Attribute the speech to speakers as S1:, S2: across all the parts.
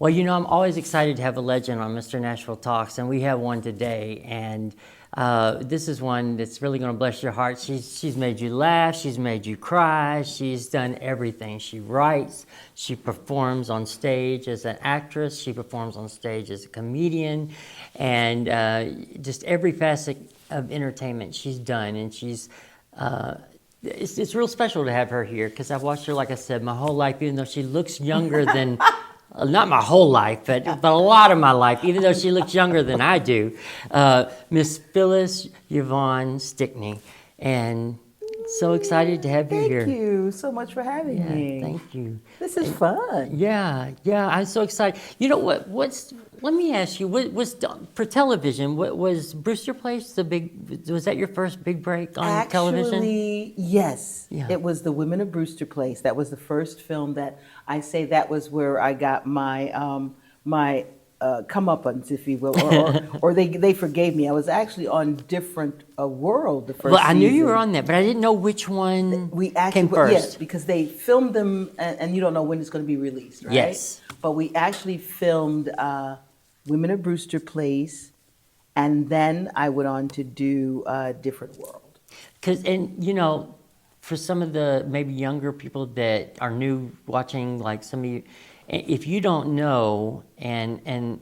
S1: Well, you know, I'm always excited to have a legend on Mr. Nashville Talks, and we have one today. And this is one that's really going to bless your heart. She's made you laugh. She's made you cry. She's done everything. She writes. She performs on stage as an actress. She performs on stage as a comedian. And just every facet of entertainment she's done. And she's... It's real special to have her here because I've watched her, like I said, my whole life, even though she looks younger than... Not my whole life, but a lot of my life, even though she looks younger than I do. Miss Phyllis Yvonne Stickney. And so excited to have you here.
S2: Thank you so much for having me.
S1: Thank you.
S2: This is fun.
S1: Yeah, I'm so excited. You know what? Let me ask you. For television? Was Brewster Place was that your first big break on television?
S2: Actually, yes.
S1: Yeah.
S2: It was The Women of Brewster Place. That was the first film that I say that was where I got my comeuppance, if you will, or they forgave me. I was actually on Different World the first
S1: Well, I knew
S2: season.
S1: you were on that, but I didn't know which one
S2: We actually,
S1: came first.
S2: Yes, because they filmed them, and you don't know when it's going to be released, right?
S1: Yes.
S2: But we actually filmed Women of Brewster Place, and then I went on to do Different World.
S1: And you know, for some of the maybe younger people that are new watching, like some of you, if you don't know, and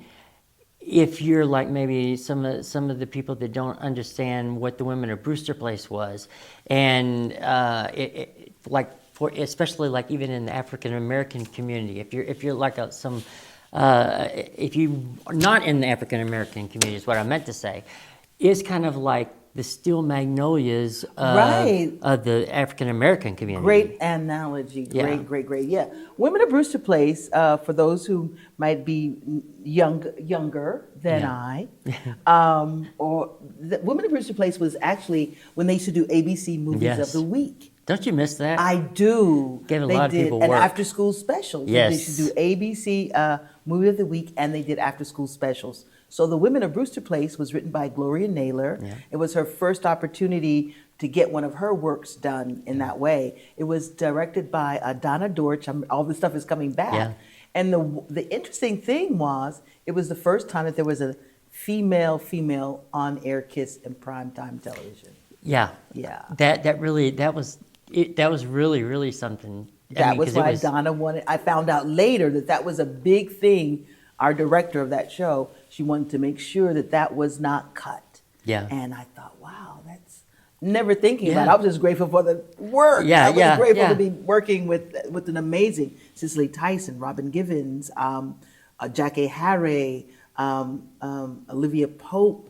S1: if you're like maybe some of the people that don't understand what the Women of Brewster Place was, and especially like even in the African American community, if you're like if you are not in the African American community, is what I meant to say, it's kind of like the Steel Magnolias of the African American community.
S2: Great analogy. Great. Yeah. Women of Brewster Place, for those who might be younger than I, Women of Brewster Place was actually when they used to do ABC Movies of the Week.
S1: Don't you miss that?
S2: I do.
S1: Gave a lot of people
S2: work.
S1: work.
S2: And after school specials.
S1: Yes.
S2: They used to do ABC Movie of the Week, and they did after school specials. So The Women of Brewster Place was written by Gloria Naylor. Yeah. It was her first opportunity to get one of her works done in that way. It was directed by Donna Dortch. All this stuff is coming back. Yeah. And the interesting thing was, it was the first time that there was a female on-air kiss in primetime television.
S1: Yeah. That was really something.
S2: That was why Donna wanted. I found out later that was a big thing. Our director of that show, she wanted to make sure that was not cut.
S1: Yeah.
S2: And I thought, wow, that's never thinking about it. I was just grateful for the work.
S1: Yeah,
S2: I was grateful to be working with an amazing Cicely Tyson, Robin Givens, Jackie Harry, Olivia Cole.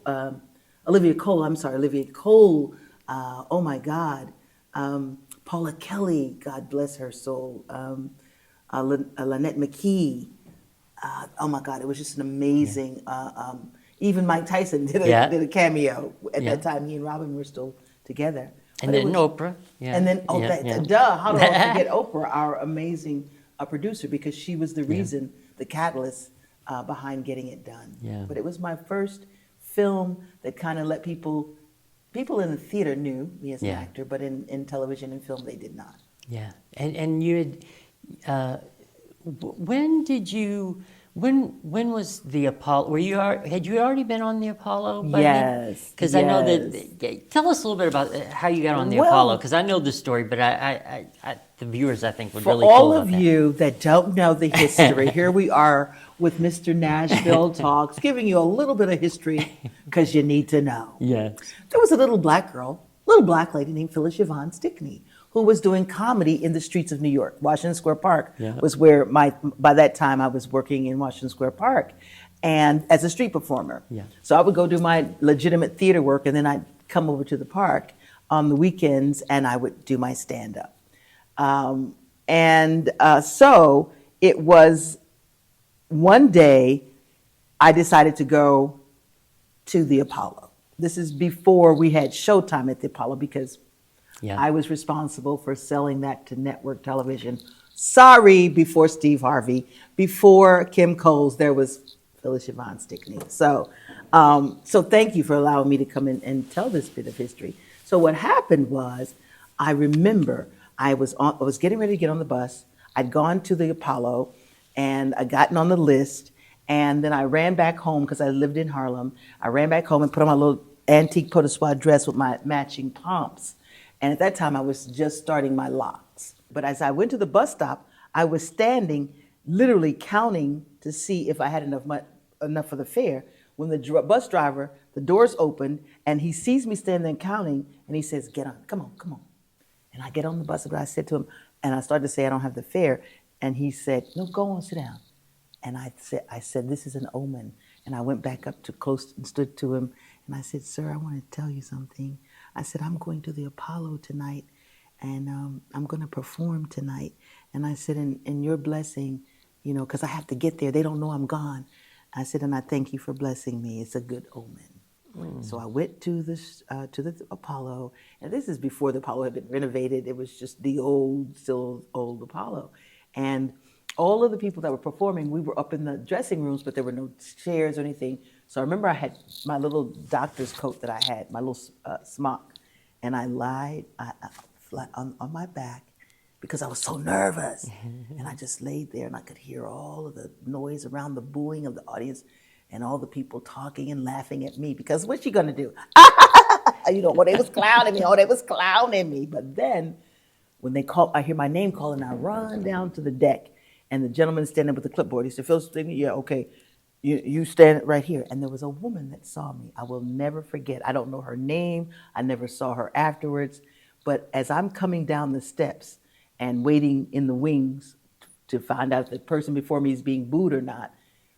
S2: Oh my God. Paula Kelly, God bless her soul. Lynette McKee. Oh my God, it was just an amazing. Even Mike Tyson did a cameo at that time. He and Robin were still together.
S1: And then Oprah. Yeah.
S2: And then duh! How do I forget Oprah, our amazing producer, because she was the reason, the catalyst behind getting it done.
S1: Yeah.
S2: But it was my first film that kind of let people in the theater knew me as an actor, but in television and film they did not.
S1: Yeah, and you had. When was the Apollo? Had you already been on the Apollo?
S2: Yes.
S1: Because I know that. Tell us a little bit about how you got on the Apollo. Because I know the story, but the viewers I think would really.
S2: For all of you that don't know the history, here we are with Mr. Nashville Talks, giving you a little bit of history because you need to know.
S1: Yes.
S2: There was a little black lady named Phyllis Yvonne Stickney, who was doing comedy in the streets of New York. Washington Square Park was where by that time I was working in Washington Square Park and as a street performer. Yeah. So I would go do my legitimate theater work, and then I'd come over to the park on the weekends and I would do my stand-up. So it was one day I decided to go to the Apollo. This is before we had Showtime at the Apollo, because I was responsible for selling that to network television. Sorry, before Steve Harvey, before Kim Coles, there was Phyllis Yvonne Stickney. So thank you for allowing me to come in and tell this bit of history. So what happened was, I remember I was getting ready to get on the bus. I'd gone to the Apollo, and I gotten on the list. And then I ran back home because I lived in Harlem. I ran back home and put on my little antique pot de soie dress with my matching pumps. And at that time, I was just starting my locks. But as I went to the bus stop, I was standing, literally counting to see if I had enough for the fare. When the bus driver, the doors opened, and he sees me standing there counting, and he says, "Get on, come on, come on." And I get on the bus, and I said to him, and I started to say, "I don't have the fare." And he said, "No, go on, sit down." And I said, "This is an omen." And I went back up to close and stood to him, and I said, "Sir, I want to tell you something." I said, "I'm going to the Apollo tonight, and I'm going to perform tonight." And I said, "And your blessing, you know, because I have to get there. They don't know I'm gone." I said, "And I thank you for blessing me. It's a good omen." So I went to the Apollo, and this is before the Apollo had been renovated. It was just the still old Apollo. And all of the people that were performing, we were up in the dressing rooms, but there were no chairs or anything. So I remember I had my little doctor's coat that I had, my little smock, and I lied flat on my back because I was so nervous. And I just laid there, and I could hear all of the noise around, the booing of the audience, and all the people talking and laughing at me, because what's she gonna do? You know, they was clowning me. But then when I hear my name called, and I run down to the deck, and the gentleman standing with the clipboard, he said, "Phyllis Stickney, yeah, okay, you stand right here." And there was a woman that saw me. I will never forget. I don't know her name. I never saw her afterwards. But as I'm coming down the steps and waiting in the wings to find out if the person before me is being booed or not,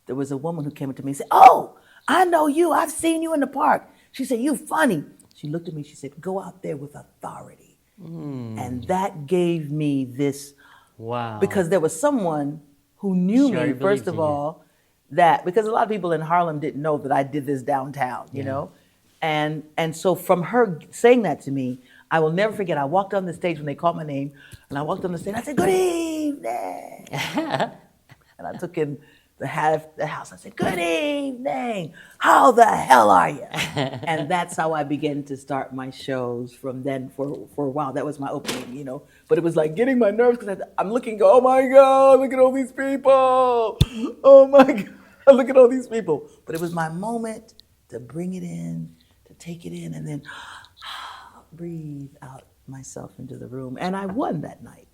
S2: there was a woman who came up to me and said, "Oh, I know you. I've seen you in the park." She said, "You funny." She looked at me. She said, "Go out there with authority." And that gave me this.
S1: Wow.
S2: Because there was someone who knew me, first of all, because a lot of people in Harlem didn't know that I did this downtown, you know? And so from her saying that to me, I will never forget. I walked on the stage when they called my name, and I walked on the stage, and I said, "Good evening." And I took in the house. I said, "Good evening. How the hell are you?" And that's how I began to start my shows from then for a while. That was my opening, you know. But it was like getting my nerves because I'm looking, oh my God, look at all these people. Oh my God, look at all these people. But it was my moment to bring it in, to take it in, and then breathe out myself into the room. And I won that night.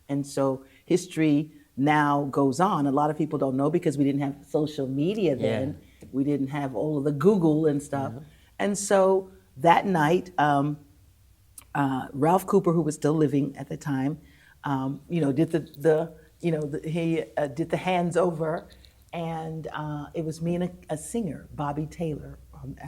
S2: And so history now goes on. A lot of people don't know because we didn't have social media then. We didn't have all of the Google and stuff. And so that night, Ralph Cooper, who was still living at the time, you know, did he did the hands over, and it was me and a singer, Bobby Taylor.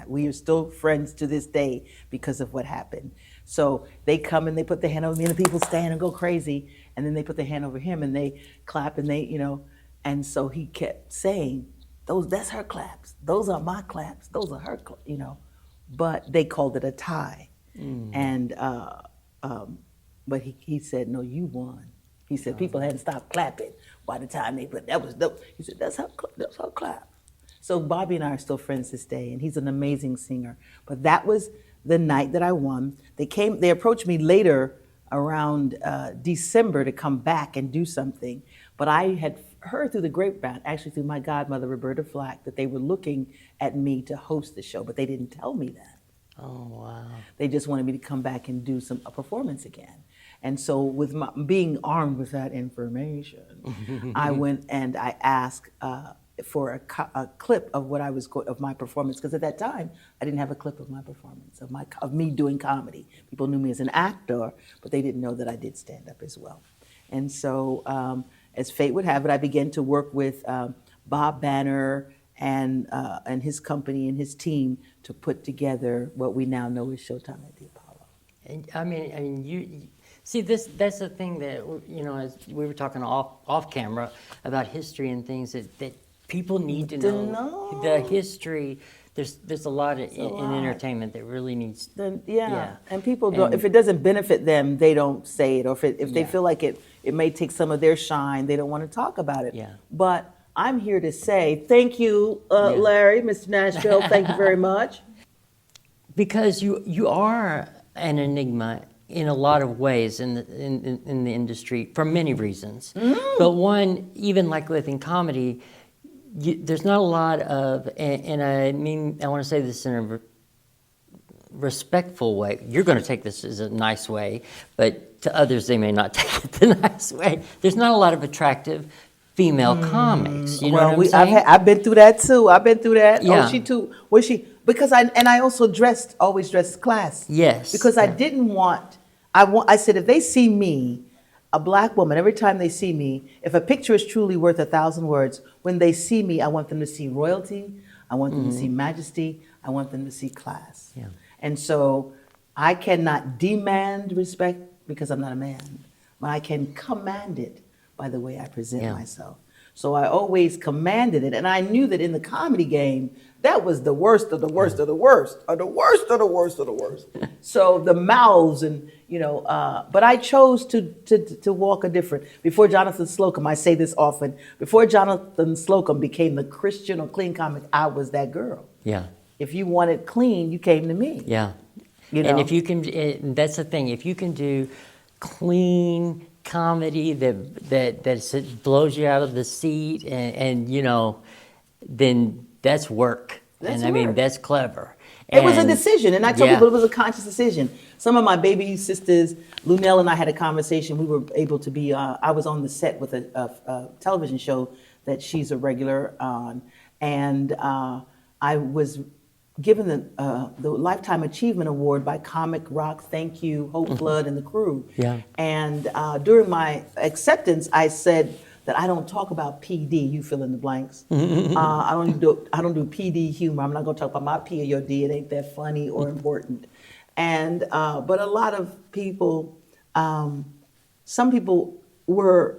S2: We are still friends to this day because of what happened. So they come and they put their hand over me, and the people stand and go crazy, and then they put their hand over him and they clap, and they, you know, and so he kept saying, that's her claps, those are my claps, those are her, you know, but they called it a tie. And but he said, "No, you won." He said people hadn't stopped clapping by the time he said, that's her clap. So Bobby and I are still friends this day, and he's an amazing singer. But that was the night that I won. They approached me later around December to come back and do something. But I had heard through the grapevine, actually through my godmother, Roberta Flack, that they were looking at me to host the show, but they didn't tell me that.
S1: Oh, wow.
S2: They just wanted me to come back and do a performance again. And so with being armed with that information, I went and I asked for a clip of what of my performance, because at that time I didn't have a clip of my performance of me doing comedy. People knew me as an actor, but they didn't know that I did stand up as well. And so, as fate would have it, I began to work with Bob Banner and his company and his team to put together what we now know as Showtime at the Apollo.
S1: And, I mean, you see that's the thing that, you know, as we were talking off camera about history and things that people need to know the history. There's a lot in entertainment that really needs.
S2: And people don't. If it doesn't benefit them, they don't say it. Or if they feel like it may take some of their shine, they don't want to talk about it. But I'm here to say thank you, Larry, Mr. Nashville. Thank you very much.
S1: Because you are an enigma in a lot of ways in the industry for many reasons. But one, even like within comedy, there's not a lot of, and I mean, I want to say this in a respectful way. You're going to take this as a nice way, but to others they may not take it the nice way. There's not a lot of attractive female comics. You know what I'm saying?
S2: I've been through that too. I've been through that.
S1: Yeah.
S2: Oh, she too. Was she? Because I also always dressed class.
S1: Yes.
S2: Because I didn't want. I said if they see me, a black woman, every time they see me, if a picture is truly worth 1,000 words, when they see me, I want them to see royalty. I want them to see majesty. I want them to see class.
S1: Yeah.
S2: And so I cannot demand respect because I'm not a man, but I can command it by the way I present myself. So I always commanded it, and I knew that in the comedy game, that was the worst of the worst of the worst, or the worst of the worst of the worst. So the mouths and, but I chose to walk a different. Before Jonathan Slocum, I say this often, before Jonathan Slocum became the Christian or clean comic, I was that girl.
S1: Yeah.
S2: If you wanted clean, you came to me.
S1: Yeah.
S2: And
S1: if you can, that's the thing. If you can do clean comedy that blows you out of the seat, and then that's work. I mean, that's clever.
S2: It was a decision, and I tell people it was a conscious decision. Some of my baby sisters, Lunell and I had a conversation. We were able to be. I was on the set with a television show that she's a regular on, and I was given the Lifetime Achievement Award by Comic Rock, Thank You, Hope Flood, and the crew.
S1: Yeah.
S2: And during my acceptance, I said that I don't talk about PD. You fill in the blanks. I don't do PD humor. I'm not going to talk about my P or your D. It ain't that funny or important. And but a lot of people, some people were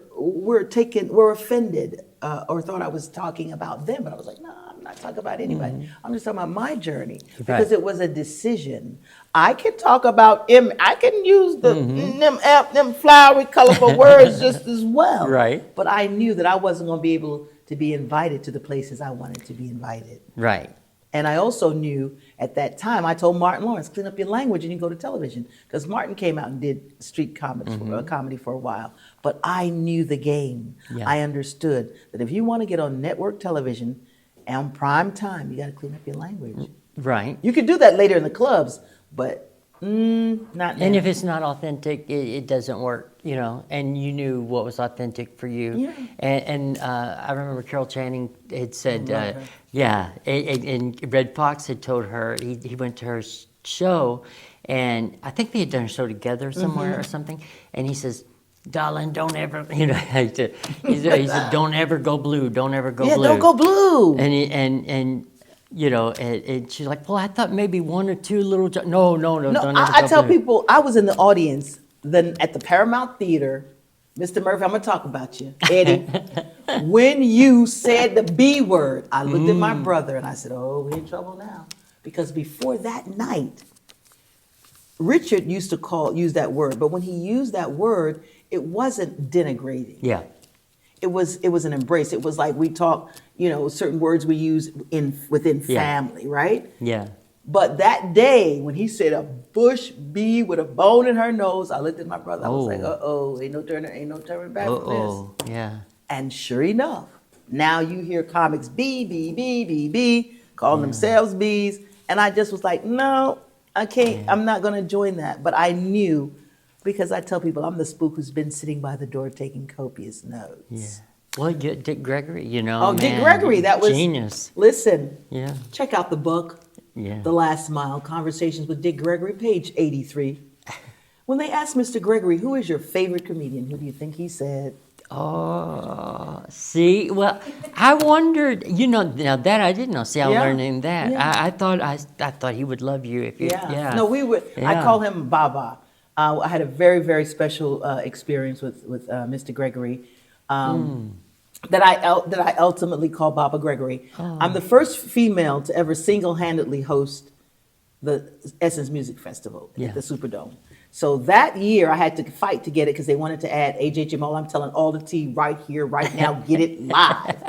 S2: offended or thought I was talking about them. But I was like, no. I'm not talking about anybody. I'm just talking about my journey because it was a decision. I can talk about him. I can use them flowery, colorful words just as well.
S1: Right.
S2: But I knew that I wasn't going to be able to be invited to the places I wanted to be invited.
S1: Right.
S2: And I also knew at that time, I told Martin Lawrence, clean up your language and you go to television. Because Martin came out and did street comedy for a while. But I knew the game. Yeah. I understood that if you want to get on network television, on prime time, you got to clean up your language.
S1: Right.
S2: You could do that later in the clubs, but not now.
S1: And if it's not authentic, it doesn't work, and you knew what was authentic for you.
S2: Yeah.
S1: And I remember Carol Channing had said, and Red Fox had told her, he went to her show, and I think they had done a show together somewhere or something, and he says, darling, don't ever, he said, don't ever go blue, don't ever go blue.
S2: Yeah, don't go blue.
S1: And she's like, well, I thought maybe one or two little, no, don't ever
S2: I tell
S1: blue.
S2: people, I was in the audience then at the Paramount Theater. Mr. Murphy, I'm going to talk about you. Eddie, when you said the B word, I looked at my brother and I said, oh, we're in trouble now. Because before that night, Richard used to use that word, but when he used that word, it wasn't denigrating.
S1: Yeah.
S2: It was an embrace. It was like we talk, certain words we use within family, right?
S1: Yeah.
S2: But that day when he said a bush bee with a bone in her nose, I looked at my brother. I was like, ain't no turning back from this.
S1: Yeah.
S2: And sure enough, now you hear comics B, calling themselves bees, and I just was like, no, I can't. Yeah. I'm not going to join that. But I knew. Because I tell people I'm the spook who's been sitting by the door taking copious notes.
S1: Yeah. Well, Dick Gregory,
S2: Dick Gregory, that was
S1: genius.
S2: Listen,
S1: yeah.
S2: Check out the book, The Last Mile, Conversations with Dick Gregory, page 83. When they asked Mr. Gregory, who is your favorite comedian, who do you think he said?
S1: Oh, see, well, I wondered, now that I didn't know. See, I'm learning that. Yeah. I thought he would love you if you. Yeah.
S2: No, we would. Yeah. I call him Baba. I had a very, very special experience with Mr. Gregory that I ultimately call Baba Gregory. Oh. I'm the first female to ever single-handedly host the Essence Music Festival at the Superdome. So that year I had to fight to get it because they wanted to add AJ Jamal. I'm telling all the tea right here, right now, get it live.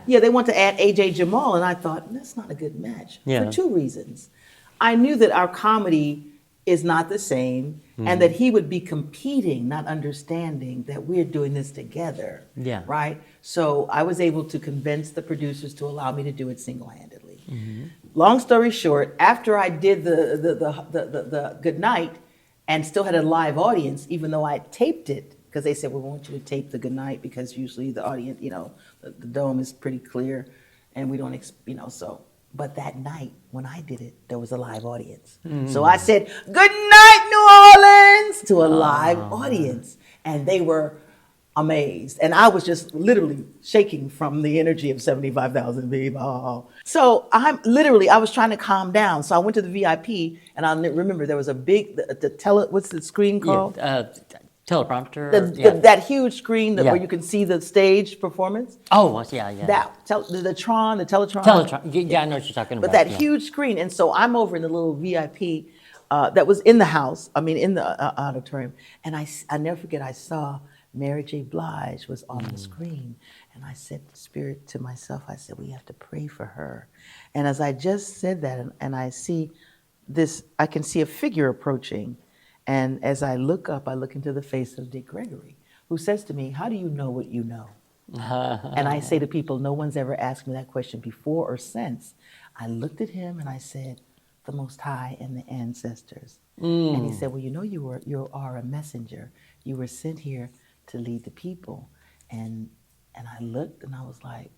S2: They want to add AJ Jamal, and I thought, that's not a good match for two reasons. I knew that our comedy is not the same. and that he would be competing, not understanding that we're doing this together.
S1: Yeah.
S2: Right? So I was able to convince the producers to allow me to do it single-handedly. Long story short, after I did the good night and still had a live audience, even though I taped it, because they said, well, we want you to tape the good night because usually the audience, the dome is pretty clear and we don't, so. But that night when I did it, there was a live audience. So I said, good night, New Orleans, to a live audience. And they were amazed. And I was just literally shaking from the energy of 75,000 people. So I was trying to calm down. So I went to the VIP and I remember there was a big, what's the screen called?
S1: Teleprompter.
S2: That huge screen
S1: Yeah.
S2: where you can see the stage performance.
S1: Oh, yeah.
S2: The Teletron.
S1: Teletron. Yeah, I know what you're talking about.
S2: But that
S1: yeah.
S2: huge screen, and so I'm over in the little VIP that was in the house. I mean, in the auditorium, and I never forget. I saw Mary J. Blige was on the screen, and I said, Spirit, to myself, I said, we have to pray for her. And as I just said that, and I see this, I can see a figure approaching, and as I look up, I look into the face of Dick Gregory, who says to me, how do you know what you know? And I say to people, no one's ever asked me that question before or since. I looked at him and I said, the Most High and the ancestors. And he said, well, you are a messenger. You were sent here to lead the people. And I looked and I was like,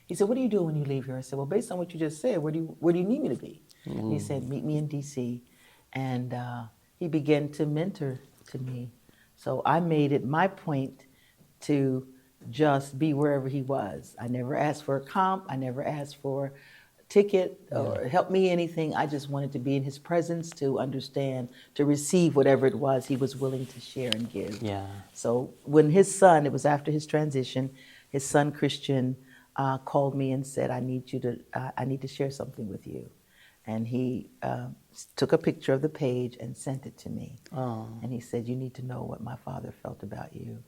S2: he said, what do you do when you leave here? I said, well, based on what you just said, where do you need me to be? And he said, meet me in DC. And he began to mentor to me. So I made it my point to just be wherever he was. I never asked for a comp. I never asked for a ticket or help me anything. I just wanted to be in his presence, to understand, to receive whatever it was he was willing to share and give.
S1: Yeah.
S2: So when his son, it was after his transition, his son Christian called me and said, I need to share something with you. And he took a picture of the page and sent it to me.
S1: Oh.
S2: And he said, you need to know what my father felt about you.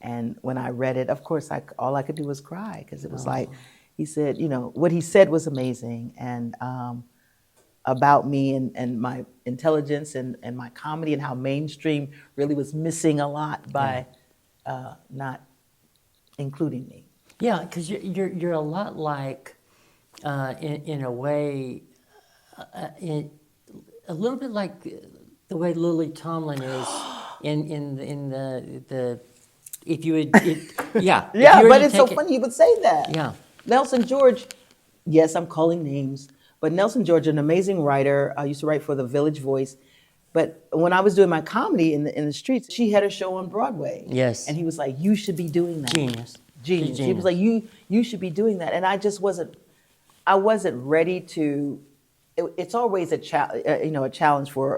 S2: And when I read it, of course, all I could do was cry, because it was like, he said, what he said was amazing, and about me and my intelligence and my comedy, and how mainstream really was missing a lot by not including me.
S1: Yeah, because you're a lot like, in a way, a little bit like the way Lily Tomlin is in the if you would yeah
S2: But it's so funny you would say that.
S1: Yeah.
S2: Nelson George, yes, I'm calling names, but Nelson George, an amazing writer. I used to write for the Village Voice. But when I was doing my comedy in the streets, she had a show on Broadway.
S1: Yes.
S2: And he was like, you should be doing that.
S1: Genius.
S2: Genius.
S1: She's
S2: He was like, you should be doing that. And I just wasn't ready to. It's always a challenge for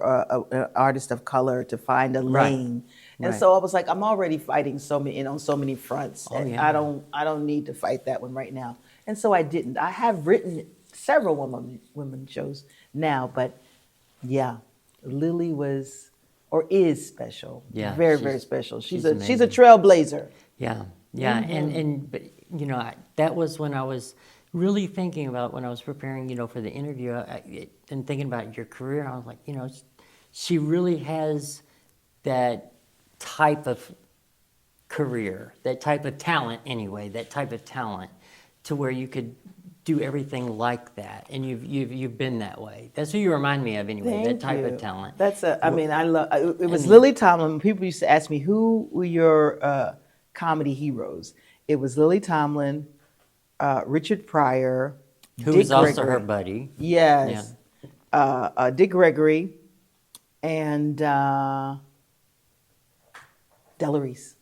S2: an artist of color to find a lane. And so I was like, I'm already fighting on so many fronts.
S1: Oh,
S2: and
S1: yeah.
S2: I don't need to fight that one right now. And so I didn't. I have written several women shows now, but yeah, Lily was or is special.
S1: Yeah,
S2: very, very special. She's a
S1: amazing.
S2: trailblazer.
S1: Yeah. But that was when I was really thinking about, when I was preparing, for the interview, and thinking about your career. I was like, she really has that type of career, that type of talent to where you could do everything like that, and you've been that way. That's who you remind me of anyway.
S2: Thank
S1: that type
S2: you.
S1: of talent.
S2: I love. It was Lily Tomlin. People used to ask me, who were your comedy heroes? It was Lily Tomlin, Richard Pryor,
S1: Who
S2: Dick
S1: was also
S2: Gregory.
S1: her buddy.
S2: Yes. Dick Gregory, and Della Reese.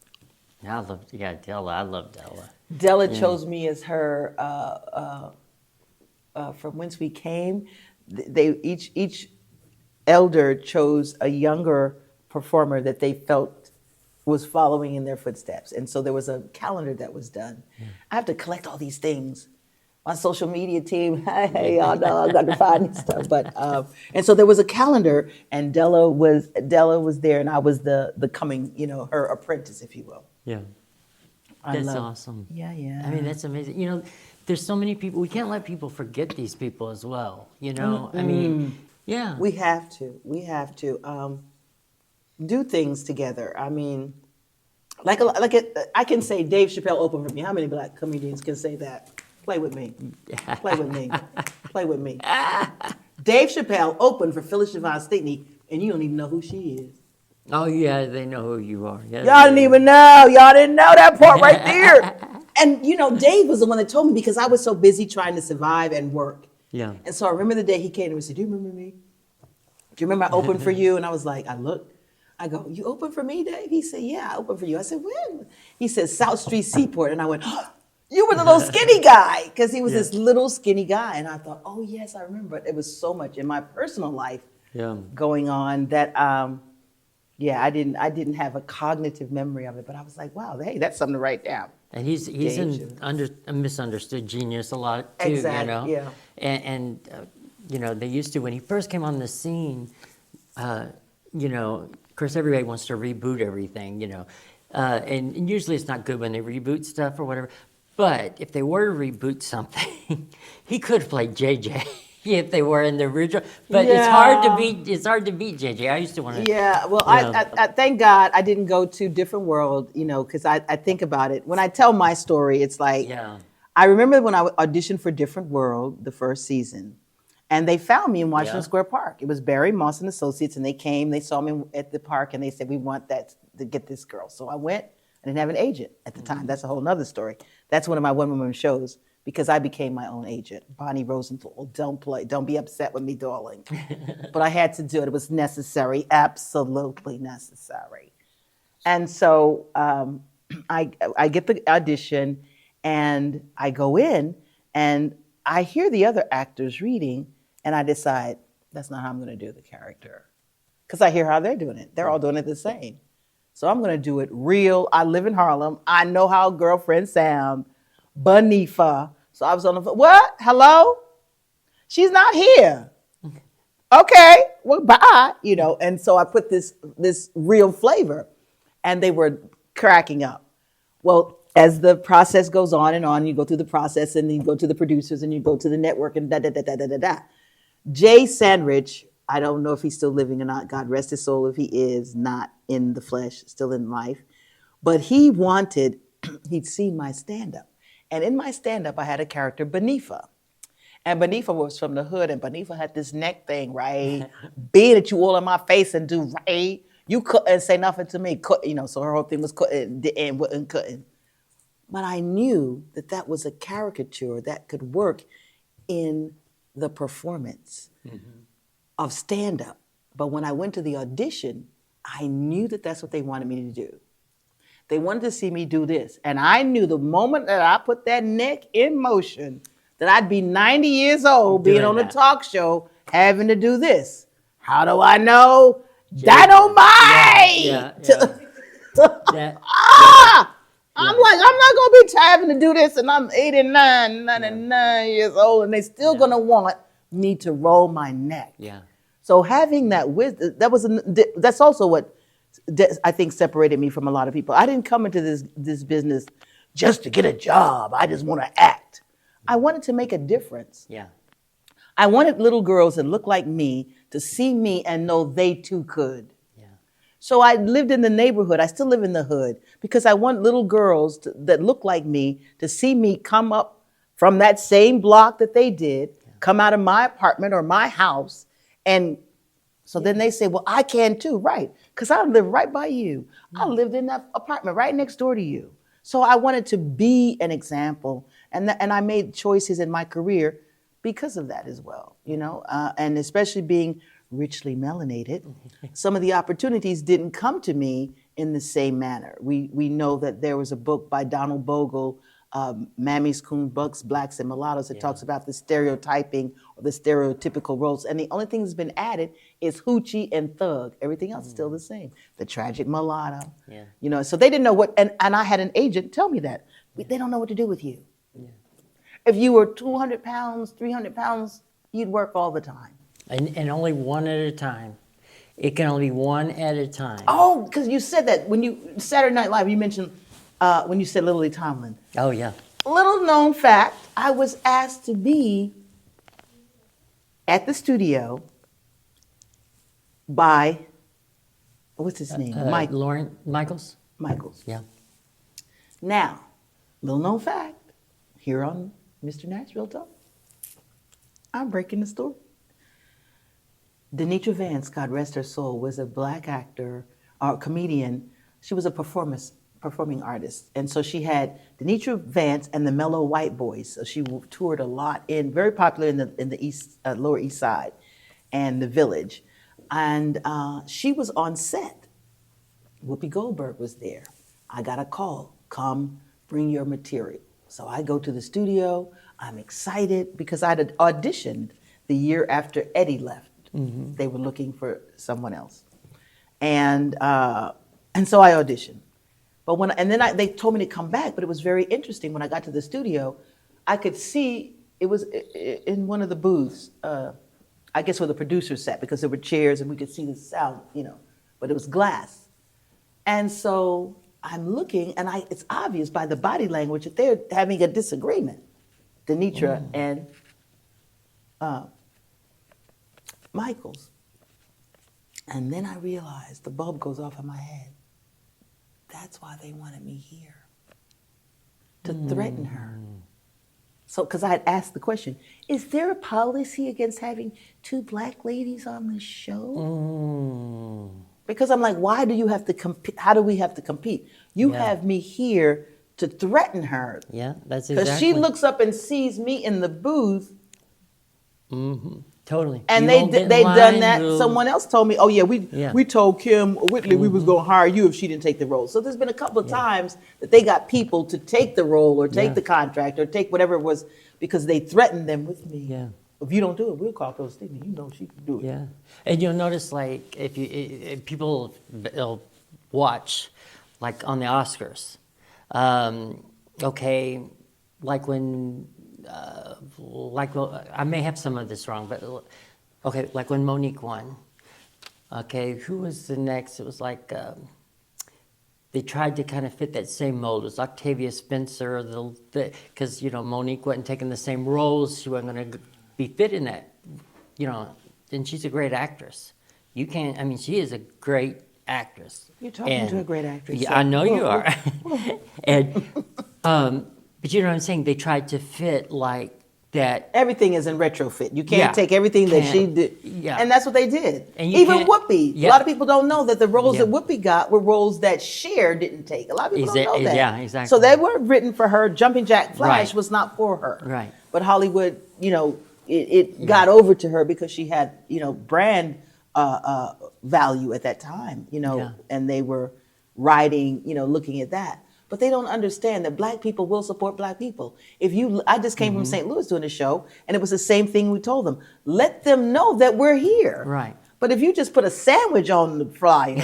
S1: I love Della. I love Della.
S2: Della chose me as her from whence we came. They each elder chose a younger performer that they felt was following in their footsteps, and so there was a calendar that was done. I have to collect all these things. My social media team, hey, y'all know I got to find this stuff. But and so there was a calendar, and Della was there, and I was the coming, her apprentice, if you will.
S1: Yeah. That's awesome.
S2: Yeah.
S1: I mean, that's amazing. There's so many people. We can't let people forget these people as well. I mean, yeah.
S2: We have to. do things together. I mean, I can say Dave Chappelle opened for me. How many black comedians can say that? Play with me. Play with me. Play with me. Dave Chappelle opened for Phyllis Yvonne Stickney, and you don't even know who she is.
S1: Oh, yeah, they know who you are. Yes,
S2: Y'all didn't even know. Y'all didn't know that part right there. And, Dave was the one that told me because I was so busy trying to survive and work.
S1: Yeah.
S2: And so I remember the day he came to me and said, do you remember me? Do you remember I opened for you? And I was like, I looked. I go, you opened for me, Dave? He said, yeah, I opened for you. I said, when? He said, South Street Seaport. And I went, oh, you were the little skinny guy. Because he was this little skinny guy. And I thought, oh, yes, I remember. There was so much in my personal life going on that, I didn't have a cognitive memory of it. But I was like, wow, hey, that's something to write down.
S1: And he's a misunderstood genius a lot, too,
S2: Exactly, yeah.
S1: And they used to, when he first came on the scene, of course, everybody wants to reboot everything, and usually it's not good when they reboot stuff or whatever. But if they were to reboot something, he could have played JJ if they were in the original. But it's hard to beat JJ. I used to want to.
S2: Yeah, well, I thank God I didn't go to different world, because I think about it. When I tell my story, it's like I remember when I auditioned for Different World the first season. And they found me in Washington Square Park. It was Barry Moss and Associates, and they came, they saw me at the park, and they said, we want to get this girl. So I went. I didn't have an agent at the time. That's a whole nother story. That's one of my one-woman shows because I became my own agent. Bonnie Rosenthal, don't be upset with me, darling. But I had to do it. It was necessary, absolutely necessary. And so I get the audition, and I go in, and I hear the other actors reading, and I decide, that's not how I'm going to do the character. Because I hear how they're doing it. They're all doing it the same. So I'm going to do it real. I live in Harlem. I know how girlfriends sound. Bonifa. So I was on the phone. What? Hello? She's not here. Okay. Well, bye. And so I put this real flavor. And they were cracking up. Well, as the process goes on and on, you go through the process, and then you go to the producers, and you go to the network, and da-da-da-da-da-da-da. Jay Sandrich, I don't know if he's still living or not. God rest his soul if he is not in the flesh, still in life. But he wanted, he'd seen my stand-up. And in my stand-up, I had a character, Bonifa. And Bonifa was from the hood, and Bonifa had this neck thing, right? Being at you all in my face and do, right? You couldn't say nothing to me. So her whole thing was couldn't. But I knew that was a caricature that could work in the performance of stand-up. But when I went to the audition, I knew that's what they wanted me to do. They wanted to see me do this. And I knew the moment that I put that neck in motion, that I'd be 90 years old, being on a talk show, having to do this. How do I know? Dynamite! I'm like, I'm not going to be having to do this, and I'm 89, 99 years old, and they still going to want me to roll my neck.
S1: Yeah.
S2: So having that wisdom, that's also what I think separated me from a lot of people. I didn't come into this business just to get a job. I just want to act. I wanted to make a difference.
S1: Yeah.
S2: I wanted little girls that looked like me to see me and know they too could. So I lived in the neighborhood. I still live in the hood because I want little girls that look like me to see me come up from that same block that they did, come out of my apartment or my house. And so then they say, well, I can too, right? Because I live right by you. I lived in that apartment right next door to you. So I wanted to be an example. And I made choices in my career because of that as well, and especially being richly melanated, some of the opportunities didn't come to me in the same manner. We know that there was a book by Donald Bogle, Mammy's Coon Bucks, Blacks and Mulattoes, that talks about the stereotyping or the stereotypical roles. And the only thing that's been added is hoochie and thug. Everything else is still the same. The tragic mulatto. Yeah. So they didn't know what, and I had an agent tell me that. They don't know what to do with you. Yeah. If you were 200 pounds, 300 pounds, you'd work all the time.
S1: And only one at a time. It can only be one at a time.
S2: Oh, because you said that when Saturday Night Live, you mentioned when you said Lily Tomlin.
S1: Oh, yeah.
S2: Little known fact, I was asked to be at the studio by what's his name? Mike
S1: Lauren Michaels?
S2: Michaels.
S1: Yeah.
S2: Now, little known fact, here on Mr. Nashville Talk, I'm breaking the story. Denitra Vance, God rest her soul, was a black actor, or comedian. She was a performing artist. And so she had Denitra Vance and the Mellow White Boys. So she toured a lot, very popular in the east, Lower East Side and the Village. And she was on set. Whoopi Goldberg was there. I got a call, come bring your material. So I go to the studio. I'm excited because I'd auditioned the year after Eddie left. Mm-hmm. They were looking for someone else. And so I auditioned. But they told me to come back, but it was very interesting. When I got to the studio, I could see, it was in one of the booths, I guess where the producers sat, because there were chairs and we could see the sound, but it was glass. And so I'm looking, and it's obvious by the body language that they're having a disagreement, Denitra and Michaels. And then I realized, the bulb goes off in my head. That's why they wanted me here, to threaten her. So, because I had asked the question, is there a policy against having two black ladies on the show? Because I'm like, why do you have to compete? How do we have to compete? You have me here to threaten her.
S1: Yeah, that's exactly.
S2: Because she looks up and sees me in the booth.
S1: Mm-hmm. Totally.
S2: And they done that. Someone else told me, we told Kim Whitley we was going to hire you if she didn't take the role. So there's been a couple of times that they got people to take the role or take the contract or take whatever it was because they threatened them with me. Yeah. If you don't do it, we'll call Phyllis Stickney. You know she can do it.
S1: Yeah. And you'll notice, like, if people will watch, like on the Oscars, like when... I may have some of this wrong, but okay, like when Monique won, okay, who was the next? It was like, they tried to kind of fit that same mold. It was Octavia Spencer, because, Monique wasn't taking the same roles. She wasn't going to be fit in that, and she's a great actress. She is a great actress.
S2: You're talking to a great actress.
S1: Yeah, I know you are. And, but you know what I'm saying? They tried to fit like that.
S2: Everything is in retrofit. You can't take everything that she did. Yeah. And that's what they did.
S1: And
S2: even Whoopi. Yeah. A lot of people don't know that the roles that Whoopi got were roles that Cher didn't take. A lot of people don't know that.
S1: Yeah, exactly.
S2: So they were written for her. Jumping Jack Flash was not for her.
S1: Right.
S2: But Hollywood, it got over to her because she had, brand value at that time, and they were writing, looking at that. But they don't understand that black people will support black people. I just came from St. Louis doing a show, and it was the same thing we told them. Let them know that we're here.
S1: Right.
S2: But if you just put a sandwich on the flyer,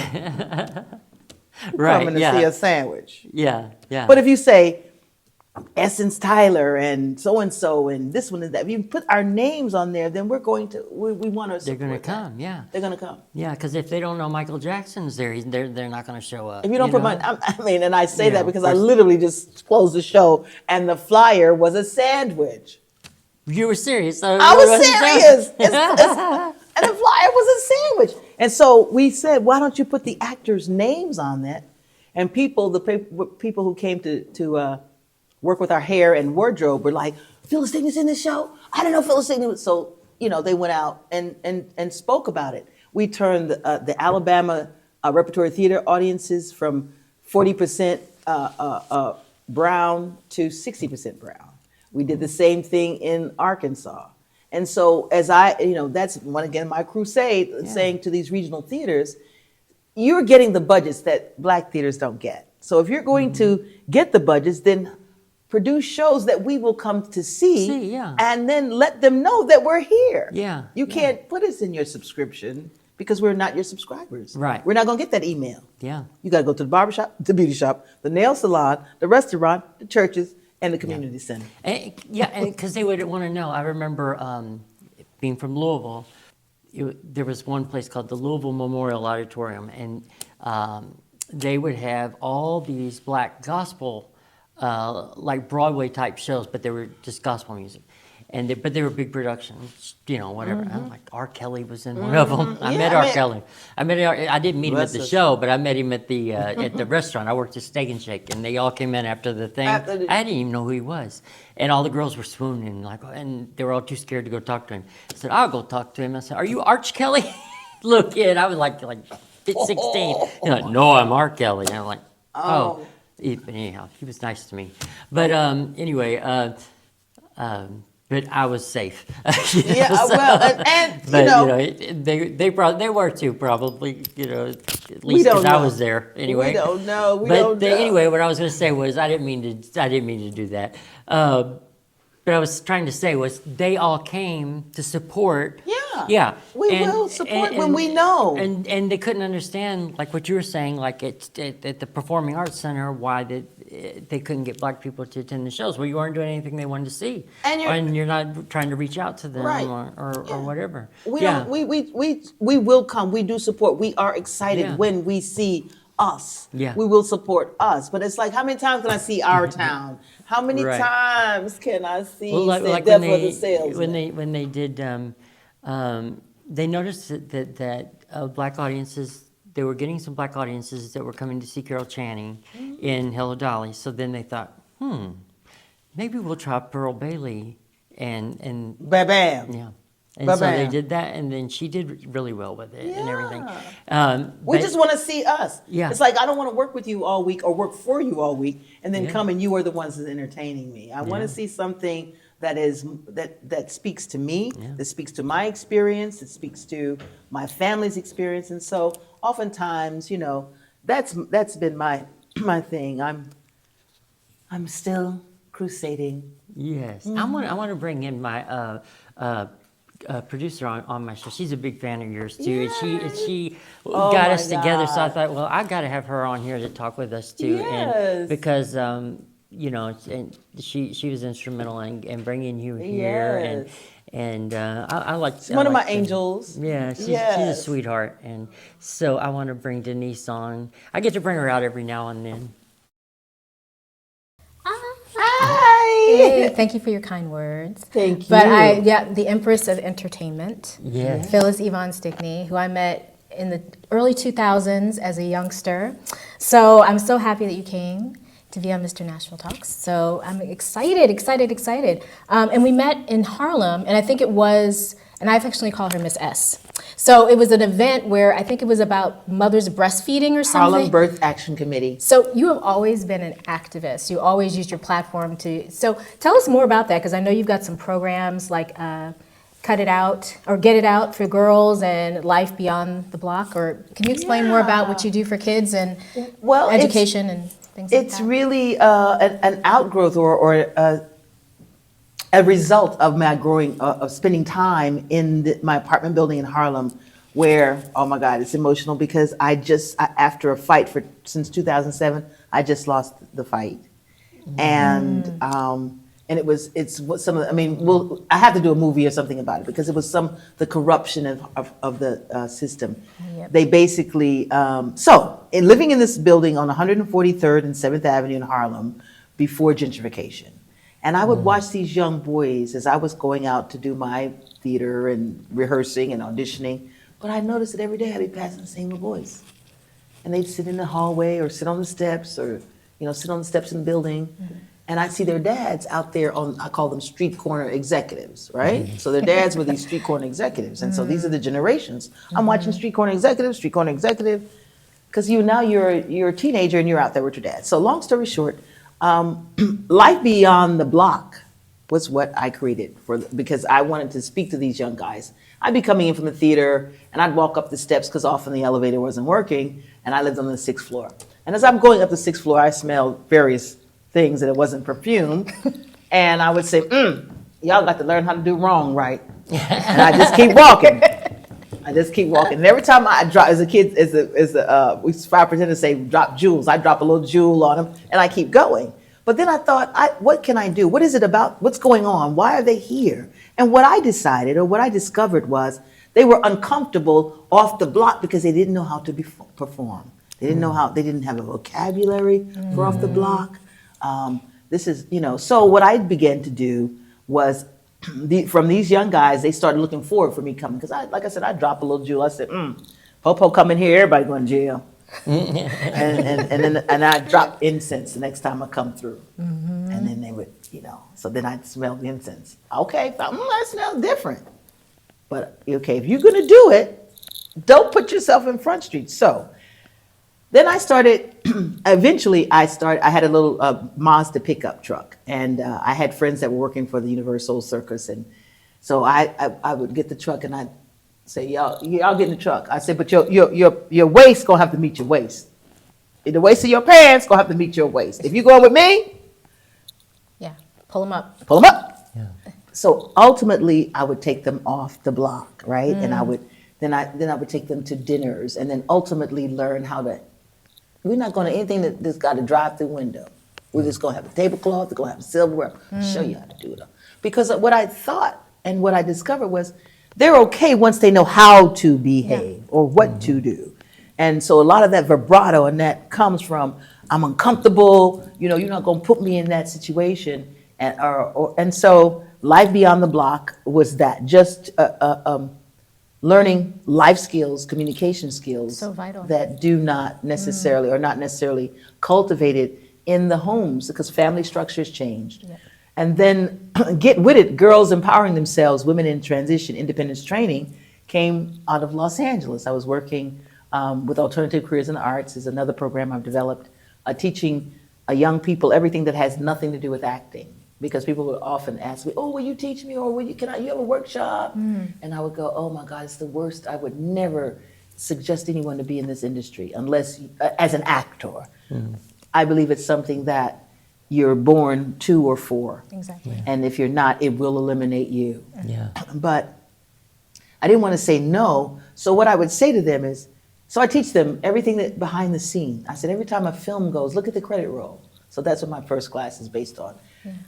S1: right,
S2: coming to see a sandwich.
S1: Yeah, yeah.
S2: But if you say, Essence Tyler and so and this one and that, if you put our names on there, then we want to support.
S1: They're going to come, yeah.
S2: They're going to come.
S1: Yeah, because if they don't know Michael Jackson's there, they're not going to show up.
S2: If you don't put and I say that because I literally just closed the show and the flyer was a sandwich.
S1: You were serious?
S2: I was serious. And the flyer was a sandwich. And so we said, why don't you put the actors' names on that? And the people who came to work with our hair and wardrobe were like, Phyllis Stickney's in this show? I didn't know Phyllis Stickney was. So, they went out and spoke about it. We turned the Alabama repertory theater audiences from 40% brown to 60% brown. We did the same thing in Arkansas. And so as that's my crusade, saying to these regional theaters, you're getting the budgets that black theaters don't get. So if you're going to get the budgets, then produce shows that we will come to see and then let them know that we're here.
S1: Yeah.
S2: You can't put us in your subscription because we're not your subscribers.
S1: Right.
S2: We're not going to get that email.
S1: Yeah.
S2: You got to go to the barbershop, the beauty shop, the nail salon, the restaurant, the churches, and the community center.
S1: And because they would want to know. I remember being from Louisville, there was one place called the Louisville Memorial Auditorium, and they would have all these black gospel like Broadway type shows, but they were just gospel music. but they were big productions, whatever. I'm like, R. Kelly was in one of them. I met
S2: I
S1: R.
S2: mean-
S1: Kelly. I didn't meet him at
S2: Bless
S1: the
S2: us.
S1: show, but I met him at the restaurant. I worked at Steak and Shake, and they all came in after the thing. I didn't even know who he was, and all the girls were swooning, and they were all too scared to go talk to him. I said, "I'll go talk to him." I said, "Are you Arch Kelly?" Little kid, I was like 16. He's like, "No, I'm R. Kelly." And I'm like, "Oh." But anyhow, he was nice to me. But anyway, but I was safe.
S2: Yeah, well, and
S1: but they were too, probably. At least because I was there anyway.
S2: We don't know.
S1: Anyway, what I was going to say was I didn't mean to do that. But I was trying to say was they all came to support. Yeah.
S2: We will support when we know.
S1: And they couldn't understand, like what you were saying, like at the Performing Arts Center, why they couldn't get black people to attend the shows. Well, you weren't doing anything they wanted to see. And you're not trying to reach out to them or whatever.
S2: We will come. We do support. We are excited when we see us.
S1: Yeah.
S2: We will support us. But it's like, how many times can I see our town? How many times can I see Death for the Salesman?
S1: When they did, they noticed that black audiences, they were getting some black audiences that were coming to see Carol Channing in Hello Dolly. So then they thought, maybe we'll try Pearl Bailey and
S2: Bam.
S1: yeah. And so they did that, and then she did really well with it and everything.
S2: We just want to see us.
S1: Yeah.
S2: It's like, I don't want to work with you all week or work for you all week and then come and you are the ones that's entertaining me. I want to see something that speaks to me, that speaks to my experience, that speaks to my family's experience. And so oftentimes, that's been my thing. I'm still crusading.
S1: Yes. I want to bring in my producer on my show. She's a big fan of yours too, and she got us together. So I thought, well, I got to have her on here to talk with us too, and because and she was instrumental in bringing you here, and I like.
S2: She's one of my angels.
S1: Yeah, she's a sweetheart, and so I want to bring Denise on. I get to bring her out every now and then.
S3: Hey, thank you for your kind words.
S2: Thank you.
S3: But the Empress of Entertainment,
S1: Yes.
S3: Phyllis Yvonne Stickney, who I met in the early 2000s as a youngster. So I'm so happy that you came to be on Mr. Nashville Talks. So I'm excited. And we met in Harlem, and I think it was, and I've actually called her Miss S. So it was an event where I think it was about mothers breastfeeding or something.
S2: Harlem Birth Action Committee.
S3: So you have always been an activist. You always used your platform to. So tell us more about that, because I know you've got some programs like Cut It Out or Get It Out for girls and Life Beyond the Block. Or can you explain more about what you do for kids and education and things like that?
S2: It's really an outgrowth or a result of my of spending time in my apartment building in Harlem, where, oh my God, it's emotional because after a fight since 2007, I just lost the fight, and it's what some of the, I mean, I have to do a movie or something about it because it was the corruption of the system.
S3: Yep.
S2: They basically in living in this building on 143rd and 7th Avenue in Harlem before gentrification. And I would watch these young boys as I was going out to do my theater and rehearsing and auditioning. But I noticed that every day I'd be passing the same little boys. And they'd sit in the hallway or sit on the steps or, sit on the steps in the building. And I'd see their dads out there I call them street corner executives, right? So their dads were these street corner executives. And so these are the generations. I'm watching street corner executive, because you're a teenager and you're out there with your dad. So long story short, Life Beyond the Block was what I created because I wanted to speak to these young guys. I'd be coming in from the theater and I'd walk up the steps because often the elevator wasn't working and I lived on the 6th floor. And as I'm going up the 6th floor, I smelled various things and it wasn't perfume. And I would say, y'all got to learn how to do wrong, right? And I just keep walking. And every time I drop, as a kid, we pretend to say drop jewels. I drop a little jewel on them, and I keep going. But then I thought, what can I do? What is it about? What's going on? Why are they here? And what I decided, or what I discovered, was they were uncomfortable off the block because they didn't know how to perform. They didn't know how. They didn't have a vocabulary for off the block. So what I began to do was from these young guys, they started looking forward for me coming. Because like I said, I dropped a little jewel. I said, Popo coming here, everybody going to jail. and I drop incense the next time I come through. And then they would, so then I'd smell the incense. Okay, that smells different. But okay, if you're going to do it, don't put yourself in Front Street. So then I started, eventually I had a little Mazda pickup truck. And I had friends that were working for the Universal Circus. And so I would get the truck and I'd say, y'all get in the truck. I said, but your waist gonna have to meet your waist. The waist of your pants gonna have to meet your waist. If you going with me,
S3: Yeah, pull them up.
S2: pull them up.
S1: Yeah.
S2: So ultimately, I would take them off the block, right? And I would then I would take them to dinners, and then ultimately learn how to. We're not going to anything that's got a drive-through window. We're just going to have a tablecloth. We're going to have silverware. I'll show you how to do it. Because what I thought and what I discovered was they're okay once they know how to behave or what to do. And so a lot of that vibrato and that comes from I'm uncomfortable. You're not going to put me in that situation. And so Life Beyond the Block was that, just learning life skills, communication skills
S3: So vital.
S2: that do not necessarily or not necessarily cultivated in the homes because family structures changed.
S3: Yeah.
S2: And then Get With It, Girls Empowering Themselves, Women in Transition, Independence Training came out of Los Angeles. I was working with Alternative Careers in the Arts, is another program I've developed, teaching young people everything that has nothing to do with acting. Because people would often ask me, "Oh, will you teach me?" Or you have a workshop?" And I would go, "Oh my God, it's the worst. I would never suggest anyone to be in this industry unless as an actor. I believe it's something that you're born to or for.
S3: Exactly.
S2: And if you're not, it will eliminate you."
S1: Yeah.
S2: But I didn't want to say no. So what I would say to them is, so I teach them everything that behind the scene. I said, every time a film goes, look at the credit roll. So that's what my first class is based on.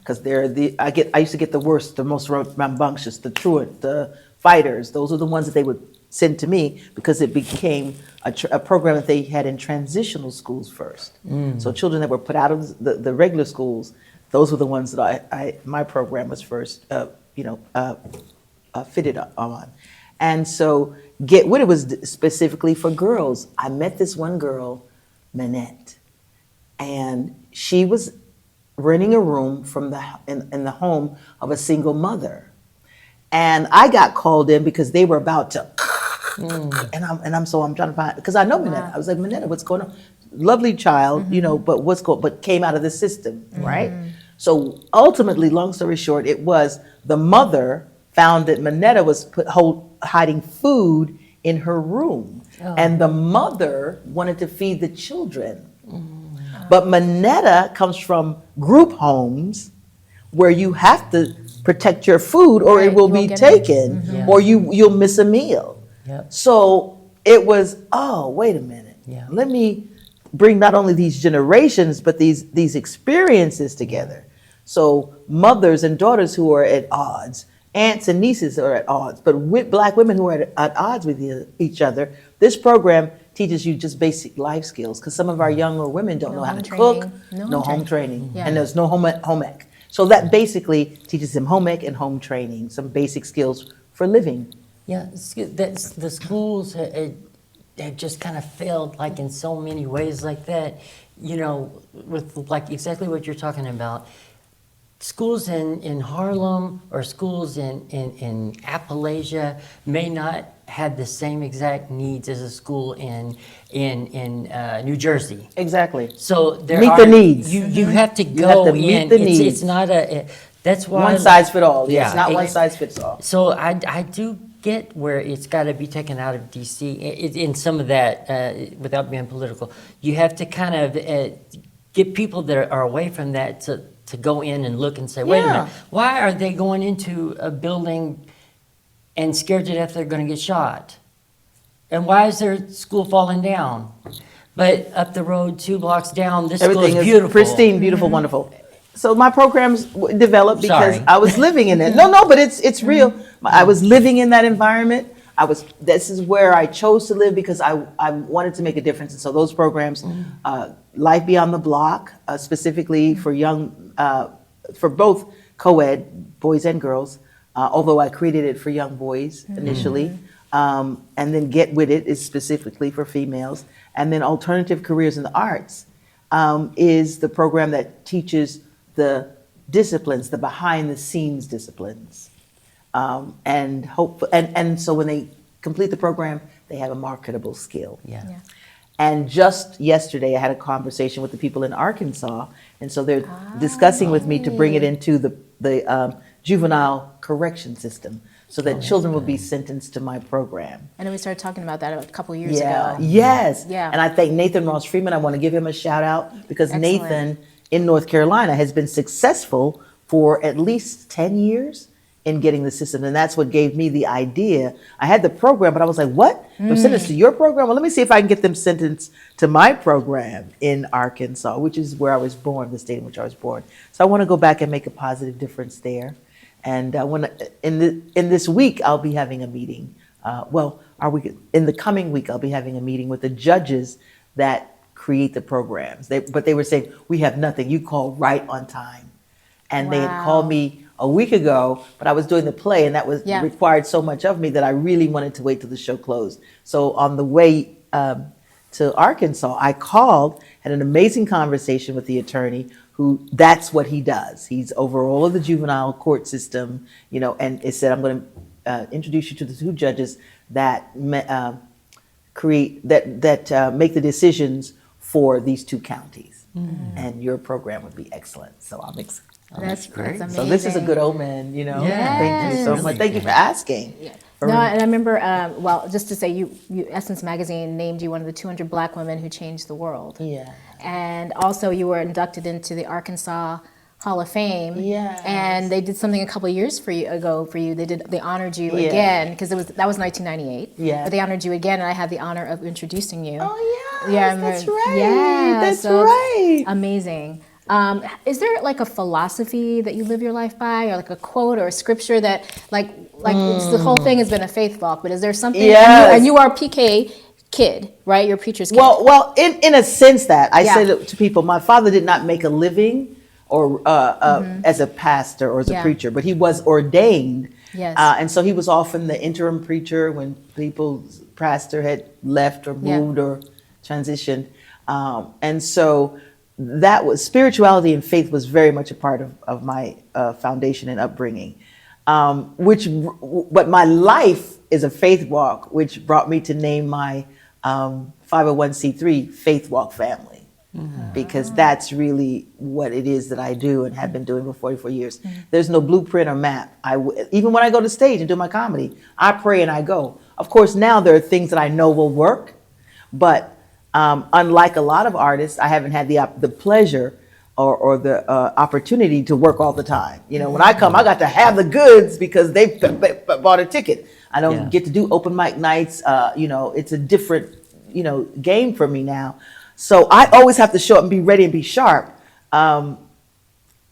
S2: Because I used to get the worst, the most rambunctious, the truant, the fighters. Those are the ones that they would send to me because it became a program that they had in transitional schools first. So children that were put out of the regular schools, those were the ones that my program was first, fitted on. And so Get With It was specifically for girls. I met this one girl, Manette, and she was renting a room in the home of a single mother. And I got called in because they were about to, and I'm trying to find, because I know Manette. I was like, Manette, what's going on? Lovely child, but came out of the system, right? So ultimately, long story short, it was the mother found that Manetta was hiding food in her room. And the mother wanted to feed the children. But Manetta comes from group homes where you have to protect your food or it will be taken or you'll miss a meal.
S1: Yep.
S2: So it was, wait a minute.
S1: Yeah.
S2: Let me bring not only these generations, but these experiences together. So mothers and daughters who are at odds, aunts and nieces are at odds, but with Black women who are at odds with each other, this program teaches you just basic life skills because some of our younger women don't know how to cook, no home training, and there's no home ec. So that basically teaches them home ec and home training, some basic skills for living.
S1: Yeah, the schools have just kind of failed, like in so many ways like that, with like exactly what you're talking about. Schools in Harlem or schools in Appalachia may not have the same exact needs as a school in New Jersey.
S2: Exactly.
S1: So
S2: meet the needs.
S1: You have to
S2: You
S1: go
S2: have to meet
S1: in.
S2: the needs.
S1: It's not that's why
S2: One size fit all.
S1: Yeah,
S2: It's not one size fits all.
S1: So I do get where it's got to be taken out of D.C. In some of that, without being political. You have to kind of get people that are away from that to go in and look and say, wait a minute, why are they going into a building and scared to death they're going to get shot? And why is their school falling down? But up the road, 2 blocks down, this school is beautiful.
S2: Pristine, beautiful, wonderful. So my programs developed because
S1: Sorry.
S2: I was living in it. No, but it's real. I was living in that environment. This is where I chose to live because I wanted to make a difference. And so those programs, Life Beyond the Block, specifically for young, for both co-ed, boys and girls, although I created it for young boys initially. And then Get With It is specifically for females. And then Alternative Careers in the Arts is the program that teaches the disciplines, the behind the scenes disciplines. And so when they complete the program, they have a marketable skill.
S1: Yeah.
S3: Yeah.
S2: And just yesterday, I had a conversation with the people in Arkansas, and so they're discussing with me to bring it into the juvenile correction system, so that children will be sentenced to my program.
S3: I know we started talking about that a couple years
S2: Yeah,
S3: ago.
S2: yes.
S3: Yeah.
S2: And I thank Nathan Ross Freeman. I want to give him a shout out because
S3: Excellent.
S2: Nathan in North Carolina has been successful for at least 10 years in getting the system. And that's what gave me the idea. I had the program, but I was like, what? They're sentenced to your program? Well, let me see if I can get them sentenced to my program in Arkansas, which is where I was born, the state in which I was born. So I want to go back and make a positive difference there. And in this week, I'll be having a meeting. In the coming week, I'll be having a meeting with the judges that create the programs. But they were saying, we have nothing. You call right on time. And they had called me a week ago, but I was doing the play, and that was required so much of me that I really wanted to wait till the show closed. So on the way to Arkansas, I called, had an amazing conversation with the attorney, who that's what he does. He's over all of the juvenile court system, and it said, I'm going to introduce you to the two judges that make the decisions for these two counties. And your program would be excellent. So I'm excited.
S3: That's
S1: great.
S3: That's
S2: So
S3: amazing.
S2: this is a good omen,
S1: Yeah.
S2: Thank you so
S1: Really
S2: much. Thank you for asking.
S3: No, and I remember, just to say, you Essence Magazine named you one of the 200 Black women who changed the world.
S2: Yeah.
S3: And also you were inducted into the Arkansas Hall of Fame.
S2: Yes.
S3: And they did something a couple of years ago for you. They honored you again, because that was 1998.
S2: Yeah.
S3: But they honored you again, and I had the honor of introducing you.
S2: Oh,
S3: Yeah,
S2: yes,
S3: I remember-
S2: that's right.
S3: Yeah,
S2: That's
S3: so it's
S2: right.
S3: amazing. Is there like a philosophy that you live your life by, or like a quote or a scripture that the whole thing has been a faith walk, but is there something?
S2: Yes.
S3: And you are a PK kid, right? You're a preacher's kid.
S2: Well, in a sense that I
S3: Yeah.
S2: say to people, my father did not make a living or as a pastor or as a
S3: Yeah.
S2: preacher, but he was ordained.
S3: Yes.
S2: And so he was often the interim preacher when people's pastor had left or moved or transitioned. And so that was spirituality, and faith was very much a part of my foundation and upbringing. But my life is a faith walk, which brought me to name my 501c3 Faith Walk Family. Because that's really what it is that I do and have been doing for 44 years. There's no blueprint or map. Even when I go to stage and do my comedy, I pray and I go. Of course, now there are things that I know will work, but unlike a lot of artists, I haven't had the pleasure or the opportunity to work all the time. When I come, I got to have the goods because they bought a ticket. I don't get to do open mic nights. It's a different, game for me now. So I always have to show up and be ready and be sharp.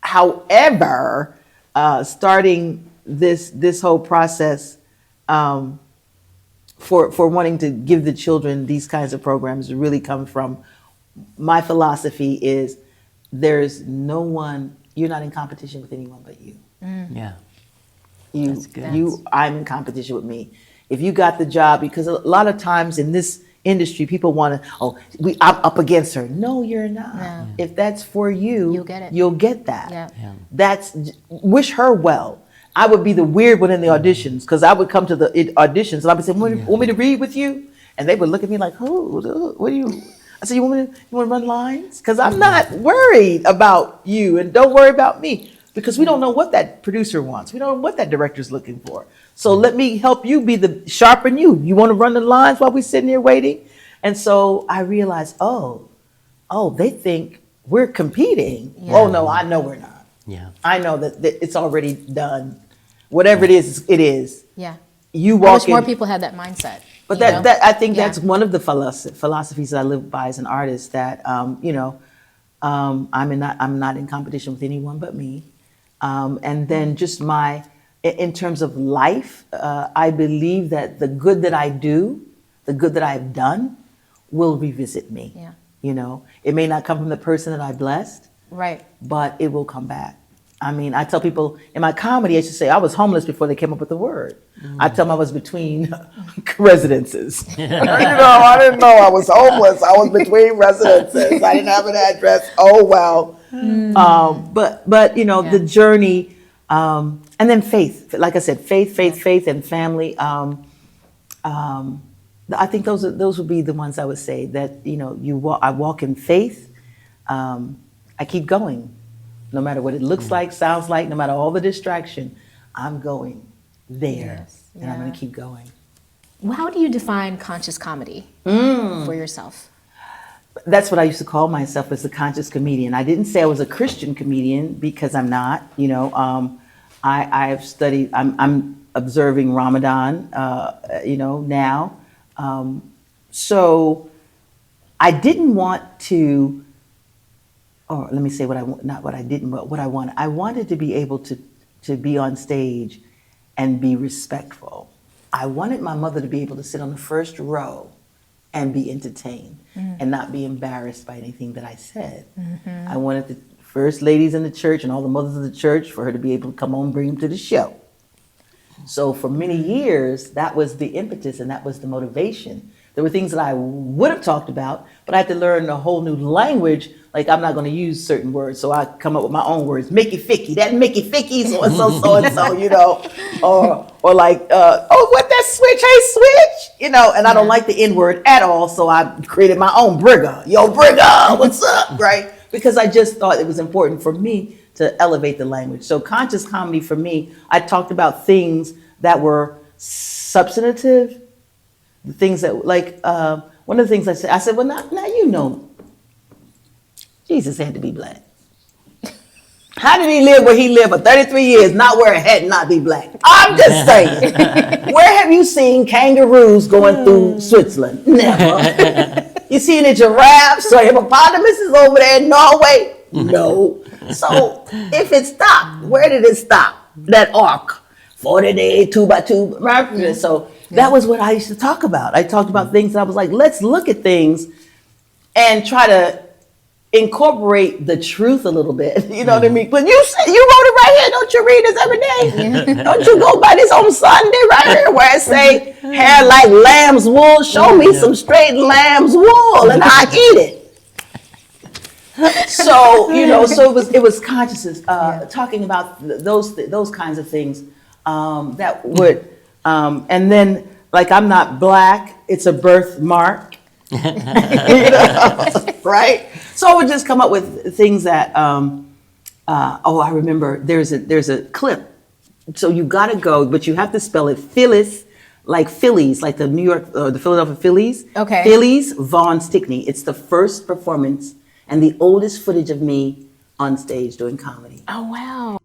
S2: However, starting this whole process for wanting to give the children these kinds of programs really come from my philosophy is there's no one, you're not in competition with anyone but you.
S1: Yeah. That's good.
S2: I'm in competition with me. If you got the job, because a lot of times in this industry, people want to, I'm up against her. No, you're not.
S3: No.
S2: If that's for you,
S3: You'll get it.
S2: You'll get that.
S3: Yeah.
S2: Wish her well. I would be the weird one in the auditions, because I would come to the auditions and I would say, want me to read with you? And they would look at me like, what do you? I said, you want to run lines? Because I'm not worried about you, and don't worry about me. Because we don't know what that producer wants. We don't know what that director's looking for. So let me help you sharpen you. You want to run the lines while we're sitting here waiting? And so I realized, they think we're competing.
S3: Yeah.
S2: Oh, no, I know we're not.
S1: Yeah.
S2: I know that it's already done. Whatever it is, it is.
S3: Yeah.
S2: You
S3: I
S2: walk
S3: wish more
S2: in.
S3: people had that mindset.
S2: But
S3: you know?
S2: I think
S3: Yeah.
S2: that's one of the philosophies that I live by as an artist. That I'm not in competition with anyone but me. And then just in terms of life, I believe that the good that I do, the good that I've done, will revisit me.
S3: Yeah.
S2: It may not come from the person that I blessed,
S3: Right.
S2: but it will come back. I mean, I tell people in my comedy, I should say I was homeless before they came up with the word. I tell them I was between residences. I didn't know I was homeless. I was between residences. I didn't have an address. Oh, well. But the journey, and then faith. Like I said, faith, and family. I think those would be the ones I would say that, I walk in faith. I keep going. No matter what it looks like, sounds like, no matter all the distraction, I'm going there.
S3: Yes.
S2: And I'm going to keep going.
S3: Well, how do you define conscious comedy for yourself?
S2: That's what I used to call myself, as a conscious comedian. I didn't say I was a Christian comedian, because I'm not. I've studied, I'm observing Ramadan, now. So I didn't want to, or let me say what I want, not what I didn't, but what I wanted. I wanted to be able to be on stage and be respectful. I wanted my mother to be able to sit on the first row and be entertained and not be embarrassed by anything that I said. I wanted the first ladies in the church and all the mothers of the church for her to be able to come on and bring them to the show. So for many years, that was the impetus and that was the motivation. There were things that I would have talked about, but I had to learn a whole new language. Like, I'm not going to use certain words, so I come up with my own words. Mickey Ficky, that Mickey Ficky, so and so, or like, what that switch? Hey, switch, and I don't like the N word at all, so I created my own Brigger. Yo, Brigger, what's up, right? Because I just thought it was important for me to elevate the language. So conscious comedy for me, I talked about things that were substantive, the things that, like, one of the things I said, well, now Jesus had to be black. How did he live where he lived for 33 years, not wear a hat and not be black? I'm just saying. Where have you seen kangaroos going through Switzerland? Never. You seen a giraffe or hippopotamuses over there in Norway? No. So if it stopped, where did it stop? That ark, 40 days, 2x2, right? So that was what I used to talk about. I talked about things that I was like, let's look at things and try to incorporate the truth a little bit. You know what I mean? But you wrote it right here. Don't you read this every day? Don't you go by this on Sunday right here where it say hair like lamb's wool? Show me some straight lamb's wool and I eat it. So, so it was consciousness, talking about those kinds of things that would, and then, like, I'm not black, it's a birthmark, right? So I would just come up with things that, I remember there's a clip. So you gotta go, but you have to spell it Phyllis, like Phillies, like the New York, the Philadelphia Phillies.
S3: Okay.
S2: Phyllis Yvonne Stickney. It's the first performance and the oldest footage of me on stage doing comedy.
S3: Oh, wow.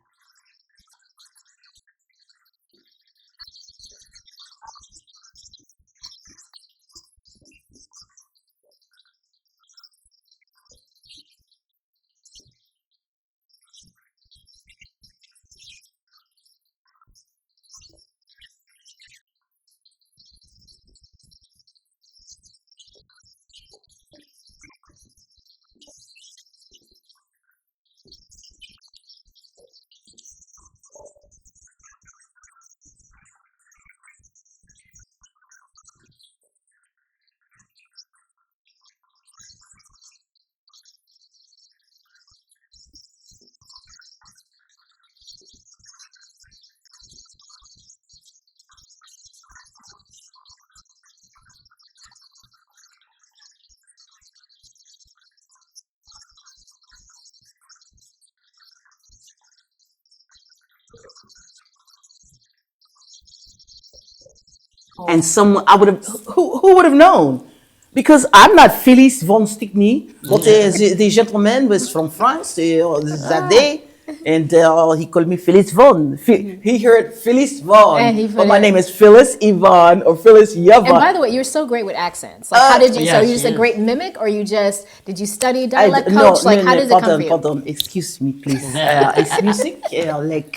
S2: And someone, who would have known? Because I'm not Phyllis Yvonne Stickney, but the gentleman was from France that day, and he called me Phyllis Yvonne. He heard Phyllis Yvonne, but my name is Phyllis Yvonne or Phyllis Yvonne.
S3: And by the way, you're so great with accents. Like, how did you? So you're just a great mimic, or did you study dialect coach? How does it come for you?
S2: Pardon, excuse me, please. It's music, like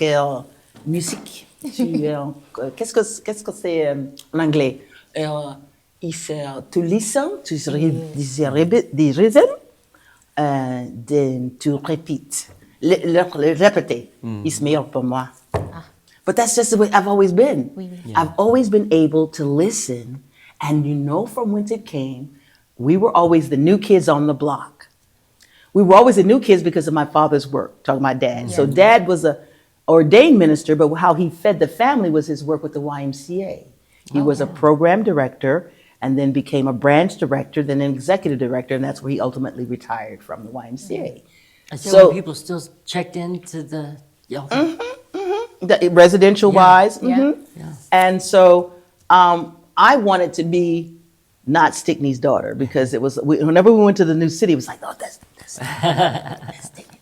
S2: musique. Qu'est-ce que c'est en anglais? To listen to the rhythm, then to repeat. le répéter. Il se meilleur pour moi. But that's just the way I've always been. I've always been able to listen, and you know from whence it came. We were always the new kids on the block. We were always the new kids because of my father's work, talking about dad. So dad was a ordained minister, but how he fed the family was his work with the YMCA. He was a program director and then became a branch director, then an executive director, and that's where he ultimately retired from the YMCA.
S1: So people still checked into the
S2: Residential wise.
S3: Yeah.
S2: And so I wanted to be not Stickney's daughter because it was, whenever we went to the new city, it was like, oh, that's Stickney.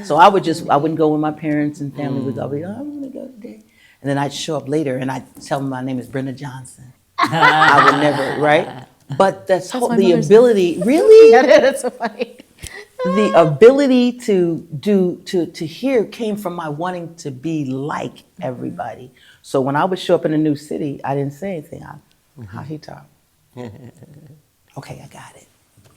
S2: So I wouldn't go when my parents and family would go, oh, I'm going to go today. And then I'd show up later and I'd tell them my name is Brenda Johnson. I would never, right? But that's the ability, really?
S3: That's so funny.
S2: The ability to hear came from my wanting to be like everybody. So when I would show up in a new city, I didn't say anything. How he talk? Okay, I got it.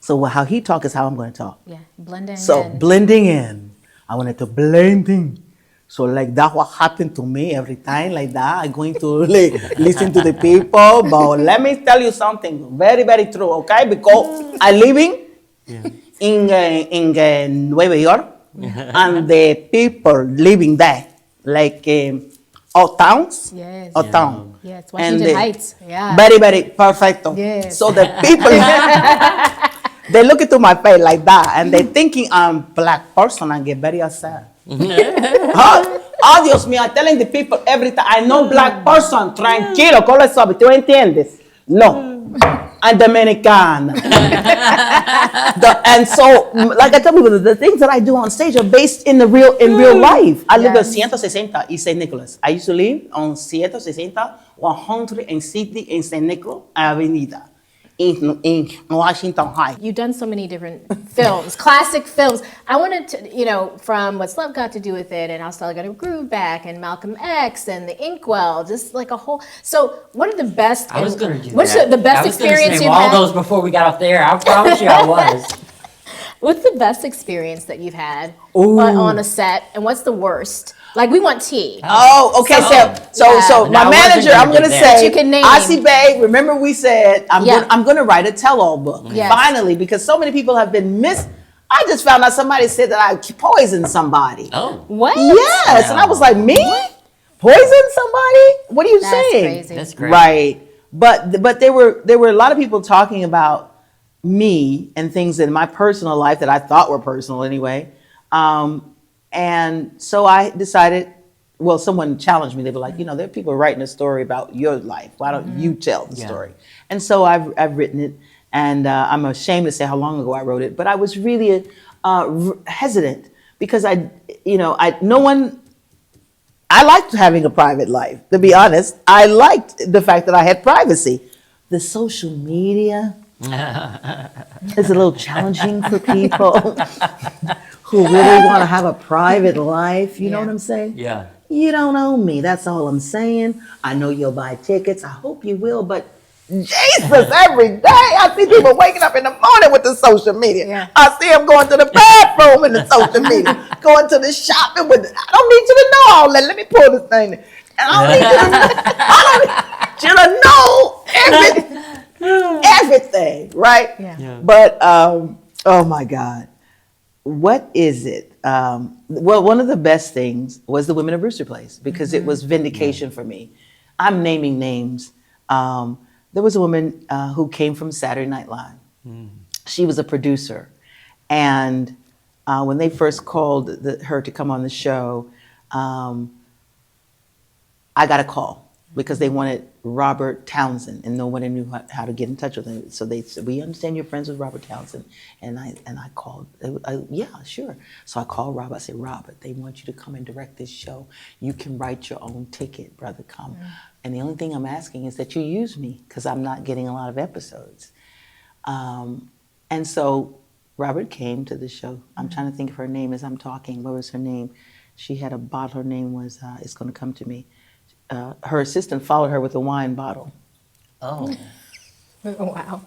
S2: So how he talk is how I'm going to talk.
S3: Yeah, blending
S2: So
S3: in.
S2: blending in. I wanted to blend in. So like that what happened to me every time like that. I'm going to listen to the people. But let me tell you something very, very true, okay? Because I living in Nueva York and the people living there, like uptowns.
S3: Yes.
S2: Uptown.
S3: Yes, Washington Heights. Yeah.
S2: Very, very perfecto.
S3: Yes.
S2: So the people, they look into my face like that and they thinking I'm black person and get very upset. Oh, Dios mío, I'm telling the people every time, I know black person, tranquilo, ¿cómo es eso? ¿Tú entiendes? No, I'm Dominican. And so, like I tell people, the things that I do on stage are based in real life. I live at 160 in St. Nicholas. I used to live on 160, 160 in St. Nicholas Avenida. In Washington Heights.
S3: You've done so many different films, classic films. I wanted to, from What's Love Got to Do with It, and I'll Still Got a Groove Back, and Malcolm X, and The Inkwell, just like a whole. So, what are the best?
S1: I was going to do
S3: what's
S1: that.
S3: the best
S1: I was
S3: experience
S1: say
S3: you've
S1: all
S3: had?
S1: those before we got off the air. I promise you I was.
S3: What's the best experience that you've had on a set, and what's the worst? Like, we want tea.
S2: Oh, okay. So
S1: Now,
S2: my
S1: I wasn't
S2: manager,
S1: gonna
S2: I'm
S1: do
S2: gonna
S1: that.
S2: say,
S3: You can name.
S2: I see, babe. Remember we said
S3: Yeah.
S2: I'm gonna write a tell-all book.
S3: Yes.
S2: Finally, because so many people have been I just found out somebody said that I poisoned somebody.
S1: Oh,
S3: What?
S2: Yes, and I was like, me? Poison somebody? What are you
S3: That's
S2: saying?
S3: crazy.
S1: that's great.
S2: Right. But there were a lot of people talking about me and things in my personal life that I thought were personal anyway. And so I decided, well, someone challenged me. They were like, there are people writing a story about your life. Why don't you tell the story? And so I've written it, and I'm ashamed to say how long ago I wrote it, but I was really hesitant because I liked having a private life, to be honest. I liked the fact that I had privacy. The social media is a little challenging for people who really want to have a private life. You know what I'm saying?
S1: Yeah.
S2: You don't owe me. That's all I'm saying. I know you'll buy tickets. I hope you will, but Jesus, every day I see people waking up in the morning with the social media.
S3: Yeah.
S2: I see them going to the bathroom in the social media, going to the shopping with I don't need you to know all that. Let me pull this thing. And I don't need you to know everything, right?
S3: Yeah.
S2: But oh my God, what is it? Well, one of the best things was the Women of Brewster Place because it was vindication for me. I'm naming names. There was a woman who came from Saturday Night Live. She was a producer. And when they first called her to come on the show, I got a call because they wanted Robert Townsend and no one knew how to get in touch with him. So they said, we understand you're friends with Robert Townsend. And I called, yeah, sure. So I called Robert. I said, Robert, they want you to come and direct this show. You can write your own ticket, brother, come. And the only thing I'm asking is that you use me because I'm not getting a lot of episodes. And so Robert came to the show. I'm trying to think of her name as I'm talking. What was her name? She had a bottle. Her name was, it's going to come to me. Her assistant followed her with a wine bottle.
S1: Oh.
S3: Wow.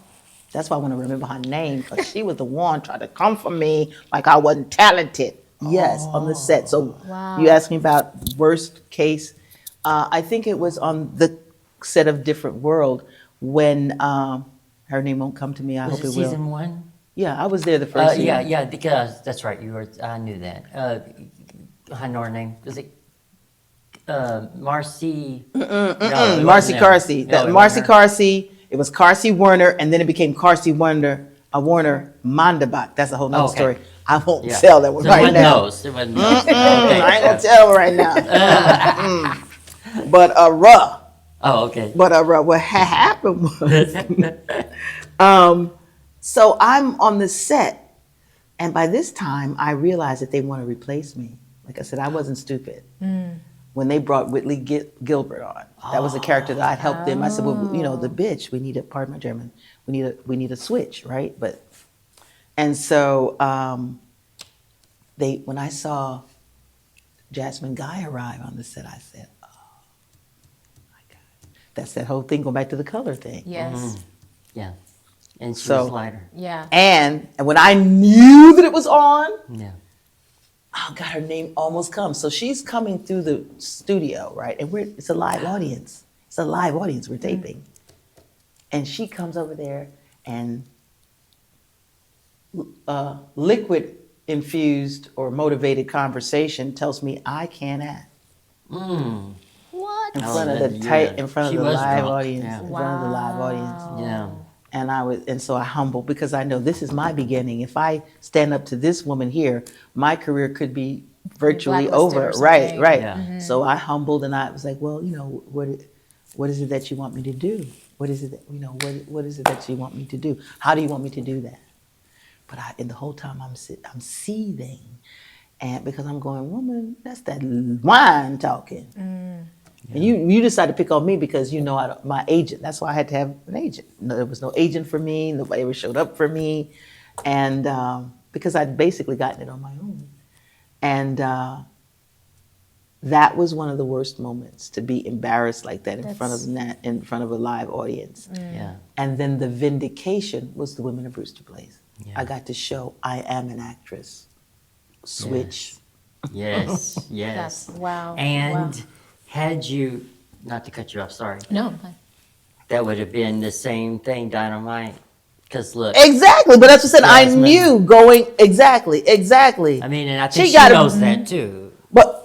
S2: That's why I want to remember her name, because she was the one trying to come for me like I wasn't talented. Yes, on the set. So
S3: Wow.
S2: you asked me about worst case. I think it was on the set of Different World when her name won't come to me. I
S1: Was
S2: hope
S1: it
S2: it will.
S1: season 1?
S2: Yeah, I was there the first
S1: Yeah,
S2: season.
S1: yeah, because that's right. You were. I knew that. I know her name. Was it Marcy? No, it
S2: Marcy
S1: wasn't her.
S2: Carsey.
S1: No, it
S2: Marcy
S1: wasn't her.
S2: Carsey. It was Carsey Werner, and then it became Carsey Warner Mandabach. That's a whole nother
S1: Okay.
S2: story. I won't
S1: Yeah.
S2: tell that one
S1: So
S2: right
S1: it wasn't
S2: now.
S1: those. It wasn't those. Okay,
S2: I ain't
S1: yeah.
S2: gonna tell right now. But
S1: Oh, okay.
S2: what happened was, so I'm on the set, and by this time I realized that they want to replace me. Like I said, I wasn't stupid. When they brought Whitley Gilbert on, that was a character that I'd helped them. I said, well, the bitch, we need a, pardon my German, we need a switch, right? And so when I saw Jasmine Guy arrive on the set, I said, oh my God. That's that whole thing, going back to the color thing.
S3: Yes.
S1: Yeah. And she
S2: So-
S1: was lighter.
S3: Yeah.
S2: And when I knew that it was on,
S1: Yeah.
S2: oh God, her name almost comes. So she's coming through the studio, right? And it's a live audience. It's a live audience we're taping. And she comes over there and liquid infused or motivated conversation tells me I can't act
S3: What?
S2: in
S1: Oh,
S2: front of
S1: then
S2: the
S1: you're
S2: in front
S1: she
S2: of the
S1: was
S2: live
S1: drunk.
S2: audience.
S1: Yeah.
S2: In front of the live audience.
S1: Yeah.
S2: And so I humbled because I know this is my beginning. If I stand up to this woman here, my career could be virtually
S3: Blacklisted
S2: over.
S3: or
S2: Right,
S3: something.
S2: right.
S1: Yeah.
S2: So I humbled and I was like, well, what is it that you want me to do? What is it that, what is it that you want me to do? How do you want me to do that? But and the whole time I'm seething, and because I'm going, woman, that's that wine talking. And you decided to pick on me because my agent. That's why I had to have an agent. No, there was no agent for me. Nobody ever showed up for me, and because I'd basically gotten it on my own. And that was one of the worst moments, to be embarrassed like that in front of a live audience.
S1: Yeah.
S2: And then the vindication was the Women of Brewster Place.
S1: Yeah.
S2: I got to show I am an actress. Switch.
S1: Yes. Yes.
S3: Wow.
S1: And
S3: Wow.
S1: had you, not to cut you off, sorry,
S3: No. fine.
S1: that would have been the same thing, Dynamite. Because look,
S2: Exactly, but that's what I said. I
S1: Jasmine.
S2: knew going exactly.
S1: I mean, and I think she
S2: gotta-
S1: knows that too.
S2: But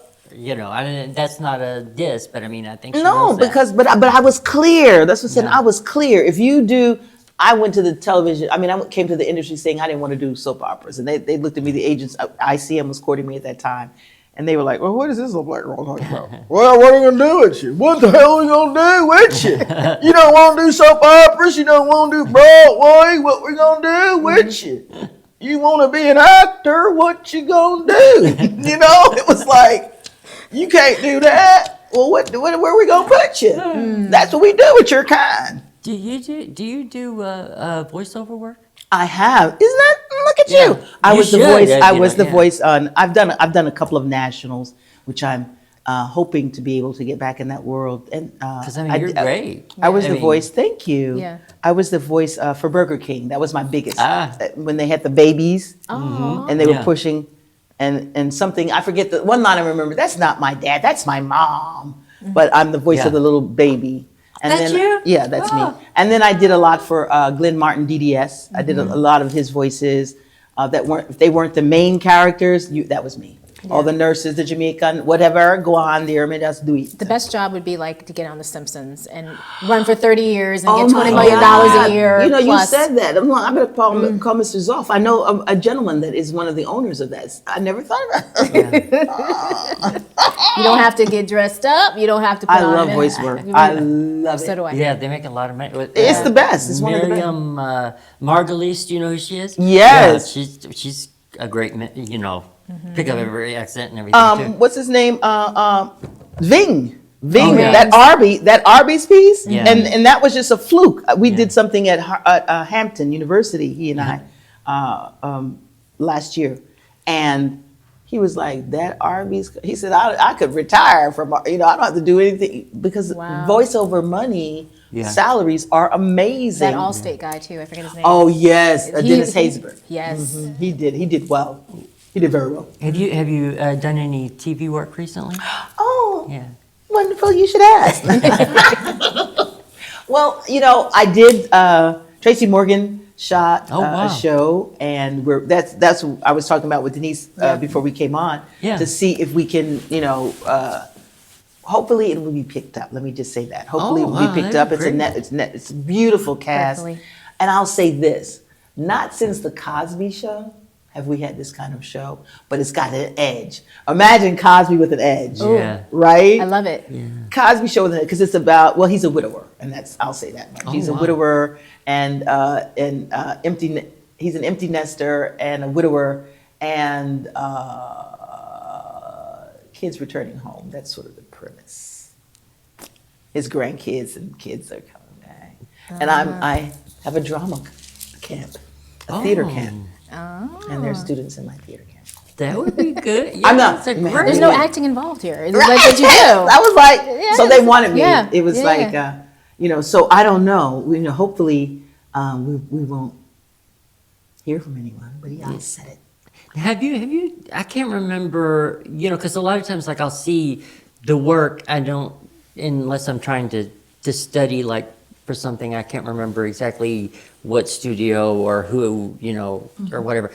S1: That's not a diss, but I mean, I think she
S2: no,
S1: knows that.
S2: because but I was clear. That's what I said.
S1: Yeah.
S2: I was clear. If you do, I went to the television. I mean, I came to the industry saying I didn't want to do soap operas, and they looked at me. The agents, ICM was courting me at that time, and they were like, "Well, what does this look like we're talking about? Well, what are we gonna do with you? What the hell are we gonna do with you? You don't want to do soap operas. You don't want to do Broadway. What we gonna do with you? You want to be an actor? What you gonna do? It was like, you can't do that. Well, where are we gonna put you? That's what we do with your kind.
S1: Do you do voiceover work?
S2: I have. Isn't that? Look at
S1: Yeah.
S2: you. I
S1: You
S2: was the
S1: should,
S2: voice. I
S1: you
S2: was
S1: know,
S2: the
S1: yeah.
S2: voice on. I've done a couple of nationals, which I'm hoping to be able to get back in that world. And
S1: Because I mean, you're great.
S2: I was
S1: I
S2: the
S1: mean,
S2: voice. Thank you.
S3: Yeah.
S2: I was the voice for Burger King. That was my biggest.
S1: Ah.
S2: When they had the babies
S3: Oh.
S2: and they were
S1: Yeah.
S2: pushing, and something I forget the one line I remember. That's not my dad. That's my mom. But I'm the voice
S1: Yeah.
S2: of the little baby. And
S1: That's
S2: then,
S1: you?
S2: Yeah, that's
S1: Oh.
S2: me. And then I did a lot for Glenn Martin DDS. I did a lot of his voices if they weren't the main characters, that was me. All the nurses, the Jamaican, whatever, go on there, me just do it.
S3: The best job would be like to get on The Simpsons and run for 30 years and
S2: Oh
S3: get
S2: my
S3: $20 million
S2: God.
S3: a year.
S2: You
S3: plus.
S2: said that. I'm going to call Mr. Zoff. I know a gentleman that is one of the owners of that. I never thought about it.
S3: You don't have to get dressed up. You don't have to put
S2: I
S3: on
S2: love
S3: makeup.
S2: voice work.
S3: You
S2: I
S3: really-
S2: love
S3: So
S2: it.
S3: do I.
S1: Yeah, they make a lot of money.
S2: It's the best. It's one of the best.
S1: Miriam Margolyes, do you know who she is?
S2: Yes.
S1: Yeah, she's a great, pick up every accent and everything too.
S2: What's his name? Ving. Ving,
S1: Oh, yeah.
S2: that Arby's piece,
S1: Yeah.
S2: and that was just a fluke. We
S1: Yeah.
S2: did something at Hampton University, he and I, last year, and he was like, that Arby's, he said, I could retire from, I don't have to do anything, because
S3: Wow.
S2: voiceover money,
S1: Yeah.
S2: salaries are amazing.
S3: That Allstate guy too. I forget his name.
S2: Oh yes,
S3: He-
S2: Dennis Haysbert.
S3: Yes.
S2: He did well. He did very well.
S1: Have you done any TV work recently?
S2: Oh,
S1: Yeah.
S2: wonderful. You should ask. Well, I did. Tracy Morgan shot
S1: Oh, wow.
S2: a show, and that's what I was talking about with Denise before we came on
S1: Yeah.
S2: to see if we can, hopefully it will be picked up. Let me just say that. Hopefully
S1: Oh,
S2: it will
S1: wow,
S2: be picked
S1: that'd
S2: up.
S1: be
S2: It's a beautiful cast,
S3: Hopefully.
S2: and I'll say this: not since the Cosby Show have we had this kind of show, but it's got an edge. Imagine Cosby with an edge,
S1: Yeah.
S2: right?
S3: I love it.
S2: Cosby Show because it's about he's a widower, and I'll say that much.
S1: Oh,
S2: He's a
S1: wow.
S2: widower and empty. He's an empty nester and a widower, and kids returning home. That's sort of the premise. His grandkids and kids are coming back, and I have a drama camp, a theater
S1: Oh.
S2: camp, and there's students in my theater camp.
S1: That would be good. Yeah,
S2: I'm not-
S1: that's a
S2: man,
S1: great-
S3: There's no acting involved here. It's like what you do.
S2: I was like, so they
S3: Yes.
S2: wanted me.
S3: Yeah.
S2: It was
S3: Yeah.
S2: like, so I don't know. Hopefully we won't hear from anyone, but I said it.
S1: Have you, I can't remember, because a lot of times, like, I'll see the work, unless I'm trying to study, like, for something, I can't remember exactly what studio or who, or whatever.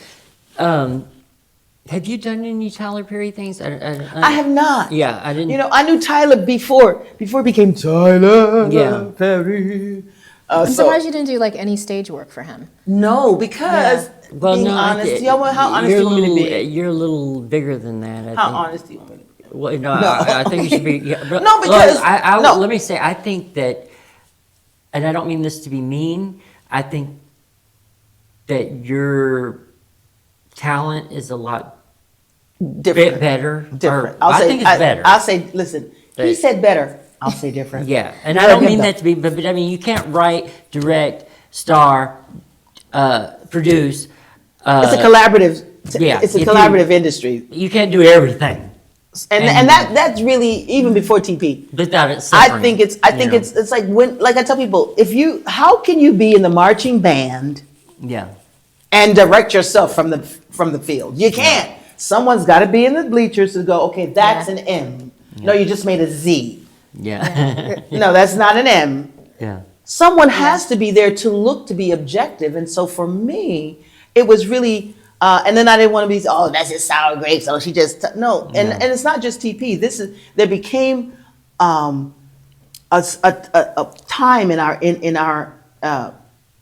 S1: Have you done any Tyler Perry things?
S2: I have not.
S1: Yeah, I didn't.
S2: I knew Tyler before it became Tyler
S1: Yeah.
S2: Perry.
S3: I'm
S2: So
S3: surprised you didn't do like any stage work for him.
S2: no, because
S1: Well,
S2: being
S1: no,
S2: honest, how honest
S1: you're
S2: do you want me to be?
S1: You're a little bigger than that, I
S2: How
S1: think.
S2: honest do you want me to be?
S1: Well, no, I think you should be. Yeah, but,
S2: No, because- no.
S1: let me say, I think that, and I don't mean this to be mean. I think that your talent is a lot
S2: Different.
S1: better.
S2: Different.
S1: I think it's better.
S2: I'll say, listen, he
S1: But-
S2: said better. I'll say different.
S1: Yeah, and I
S2: Let
S1: don't
S2: him
S1: mean
S2: know.
S1: that to be, but I mean you can't write, direct, star, produce.
S2: It's a collaborative.
S1: yeah,
S2: It's a
S1: if you-
S2: collaborative industry,
S1: You can't do everything
S2: and that's really even before TP.
S1: without it
S2: I
S1: suffering.
S2: think it's like like I tell people, how can you be in the marching band
S1: Yeah,
S2: and direct yourself from the field? You can't. Someone's got to be in the bleachers to go, okay, that's
S3: Yeah.
S2: an M. No, you just made a Z.
S1: yeah,
S2: No, that's not an M.
S1: yeah.
S2: Someone has to be there to look to be objective. And so for me, it was really, and then I didn't want to be, oh, that's just sour grapes. Oh, she just, no. And it's not just TP. There became a time in our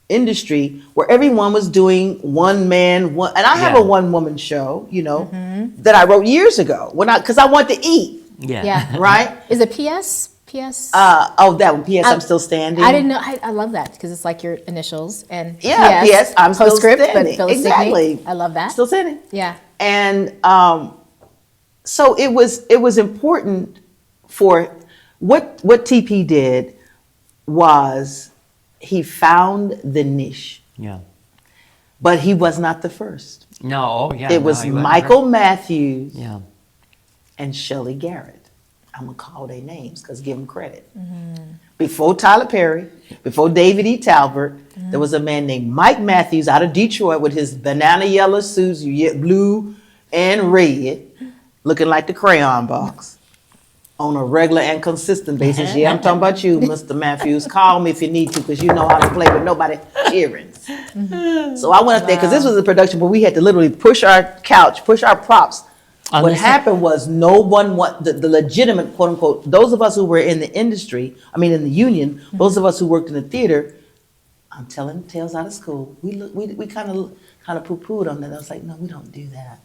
S2: industry where everyone was doing one man, and I have
S1: Yeah.
S2: a one woman show, that I wrote years ago because I want to eat,
S1: Yeah.
S3: Yeah.
S2: right?
S3: Is it PS? PS?
S2: That one, P.S. I'm still standing.
S3: I didn't know. I love that because it's like your initials and
S2: Yeah, P.S. I'm still
S3: postscript,
S2: standing.
S3: but Phyllis
S2: Exactly.
S3: Stickney. I love that.
S2: Still standing.
S3: Yeah.
S2: And so it was important for what TP did was he found the niche,
S1: Yeah.
S2: but he was not the first.
S1: No, yeah.
S2: It
S1: no,
S2: was
S1: he wasn't
S2: Michael
S1: right.
S2: Matthews
S1: Yeah.
S2: and Shelley Garrett. I'm gonna call their names because give them credit.
S3: Mm-hmm.
S2: Before Tyler Perry, before David E. Talbert, there was a man named Mike Matthews out of Detroit with his banana yellow suits, blue and red, looking like the crayon box, on a regular and consistent basis. Yeah, I'm talking about you, Mr. Matthews. Call me if you need to, because you know how to play with nobody cheering. So I went up there because this was a production where we had to literally push our couch, push our props.
S1: On
S2: What
S1: this-
S2: happened was no one the legitimate, quote unquote, those of us who were in the industry, in the union, those of us who worked in the theater, I'm telling tales out of school. We kind of poo-pooed on that. I was like, no, we don't do that.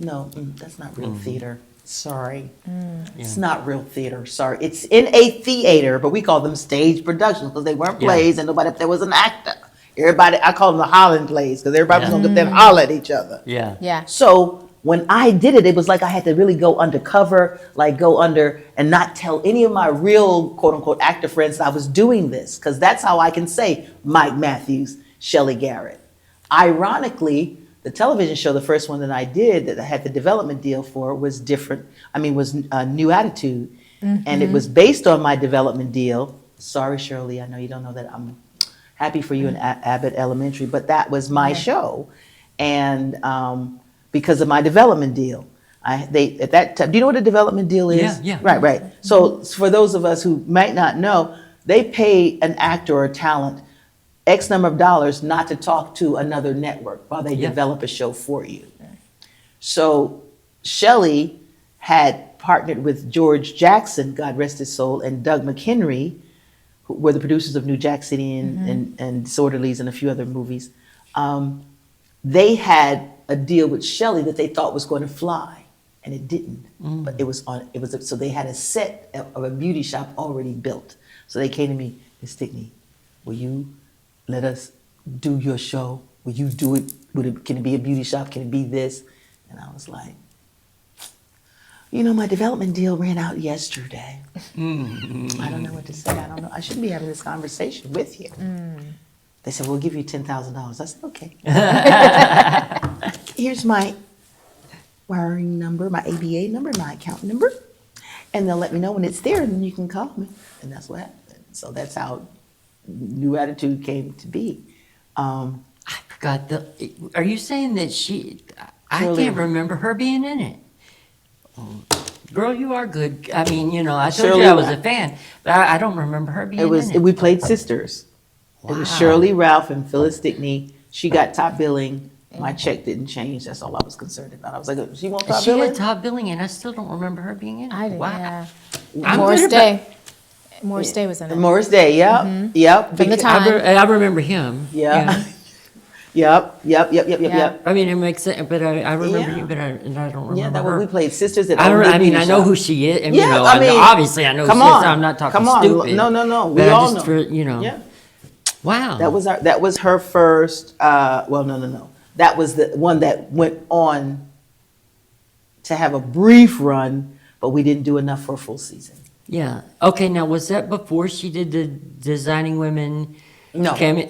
S2: No, that's not real theater. Sorry. It's not real theater. Sorry. It's in a theater, but we call them stage productions because they weren't
S1: Yeah.
S2: plays and nobody up there was an actor. Everybody, I call them the Holland plays because everybody was
S1: Yeah.
S2: going to get there and holler at each other.
S1: Yeah.
S3: Yeah.
S2: So when I did it, it was like I had to really go undercover, and not tell any of my real, quote unquote, actor friends that I was doing this, because that's how I can say Mike Matthews, Shelley Garrett. Ironically, the television show, the first one that I did that I had the development deal for was different. Was New Attitude. And it was based on my development deal. Sorry, Shirley, I know you don't know that. I'm happy for you in Abbott Elementary, but that was my show. And because of my development deal. They at that time. Do you know what a development deal is?
S1: Yeah.
S2: Right. So for those of us who might not know, they pay an actor or talent X number of dollars not to talk to another network while they develop a show for you. So Shelley had partnered with George Jackson, God rest his soul, and Doug McHenry, who were the producers of New Jack City and Disorderlies and a few other movies. They had a deal with Shelley that they thought was going to fly, and it didn't. But so they had a set of a beauty shop already built. So they came to me, Ms. Stickney, will you let us do your show? Will you do it? Can it be a beauty shop? Can it be this? And I was like, my development deal ran out yesterday. I don't know what to say. I don't know. I shouldn't be having this conversation with you. They said, we'll give you $10,000. I said, okay. Here's my wiring number, my ABA number, my account number. And they'll let me know when it's there, and then you can call me. And that's what happened. So that's how New Attitude came to be.
S1: I forgot are you saying that I
S2: Shirley.
S1: can't remember her being in it. Girl, you are good. I mean, I told
S2: Shirley
S1: you I was
S2: Ralph.
S1: a fan, but I don't remember her being in it.
S2: We played sisters. It was
S1: Wow.
S2: Shirley Ralph and Phyllis Stickney. She got top billing. My check didn't change. That's all I was concerned about. I was like, she won't top
S1: She
S2: billing?
S1: had top billing, and I still don't remember her being in it.
S3: I did,
S1: Wow.
S3: yeah.
S1: I'm
S3: Morris
S1: good
S3: Day. Morris Day was in it.
S2: Morris Day, yep. Yep.
S3: From the
S2: Beca-
S3: time.
S1: I remember him.
S2: Yeah. Yep.
S3: Yeah.
S1: I mean, it makes sense, but I remember
S2: Yeah.
S1: you, but I don't remember
S2: Yeah, that
S1: her.
S2: was, we played sisters at
S1: I
S2: Old
S1: mean,
S2: Beauty
S1: I know
S2: Shop.
S1: who she is. And,
S2: Yeah,
S1: I mean, obviously I know who
S2: come
S1: she is.
S2: on.
S1: I'm not talking
S2: Come on.
S1: stupid.
S2: No. We
S1: But
S2: all
S1: just
S2: know.
S1: Yeah. Wow.
S2: That was her first. No. That was the one that went on to have a brief run, but we didn't do enough for a full season.
S1: Yeah. Okay. Now, was that before she did the Designing Women?
S2: No.
S1: Came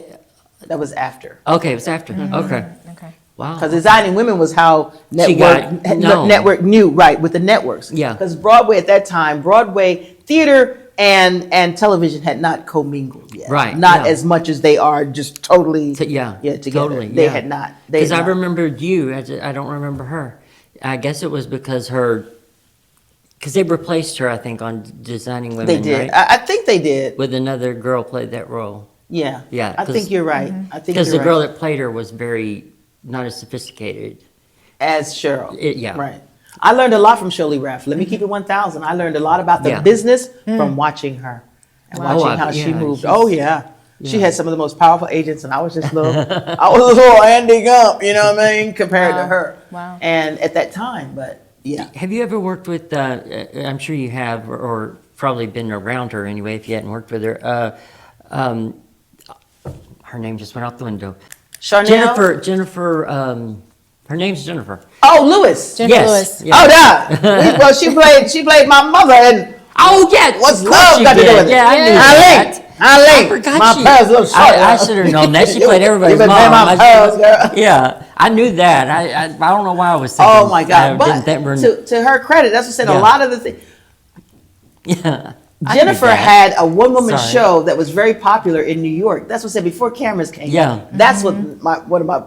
S2: That was after.
S1: okay, it was after.
S2: Mm-hmm.
S1: Okay.
S3: Okay.
S1: Wow.
S2: Because Designing Women was how
S1: She got known.
S2: network knew, right, with the networks.
S1: Yeah.
S2: Because Broadway at that time, Broadway theater and television had not commingled yet.
S1: Right,
S2: Not
S1: yeah.
S2: as much as they are just totally together.
S1: Totally.
S2: They
S1: yeah.
S2: had not.
S1: Because I remembered you. I don't remember her. I guess it was because they replaced her, I think, on Designing Women.
S2: They did.
S1: Right?
S2: I think they did.
S1: With another girl played that role.
S2: Yeah.
S1: Yeah,
S2: I think you're right. I think
S1: Because
S2: you're
S1: the girl
S2: right.
S1: that played her was very not as sophisticated.
S2: As Cheryl.
S1: Yeah.
S2: Right. I learned a lot from Shirley Raff. Let me keep it 1,000. I learned a lot about the
S1: Yeah.
S2: business from watching her and
S1: Wow.
S2: watching
S1: Oh,
S2: how she
S1: yeah,
S2: moved.
S1: she's-
S2: Oh yeah. She
S1: yeah.
S2: had some of the most powerful agents, and I was just I was a little Andy Gump, you know what I mean, compared to
S3: Wow.
S2: her.
S3: Wow.
S2: And at that time, but yeah.
S1: Have you ever worked with, I'm sure you have, or probably been around her anyway, if you hadn't worked with her. Her name just went out the window.
S2: Charnel?
S1: Jennifer, her name's Jennifer.
S2: Oh, Lewis.
S3: Jennifer
S1: Yes.
S3: Lewis.
S1: Yeah.
S2: Oh, yeah. Well, she played my mother, and
S1: Oh, yeah.
S2: What's
S1: of course
S2: love
S1: she
S2: got to do
S1: did.
S2: with it?
S1: Yeah, I knew
S2: I
S1: that.
S2: linked.
S1: forgot
S2: My
S1: she-
S2: purse little short.
S1: I should have known that. She played everybody's
S2: You been playing
S1: mom.
S2: my purse, girl.
S1: Yeah, I knew that. I don't know why I was thinking.
S2: Oh my God!
S1: I didn't
S2: But
S1: think
S2: to her credit, that's what I said.
S1: Yeah.
S2: A lot of the things.
S1: yeah. I knew
S2: Jennifer
S1: that.
S2: had a one-woman
S1: Sorry.
S2: show that was very popular in New York. That's what I said before cameras came.
S1: Yeah.
S2: That's what one of my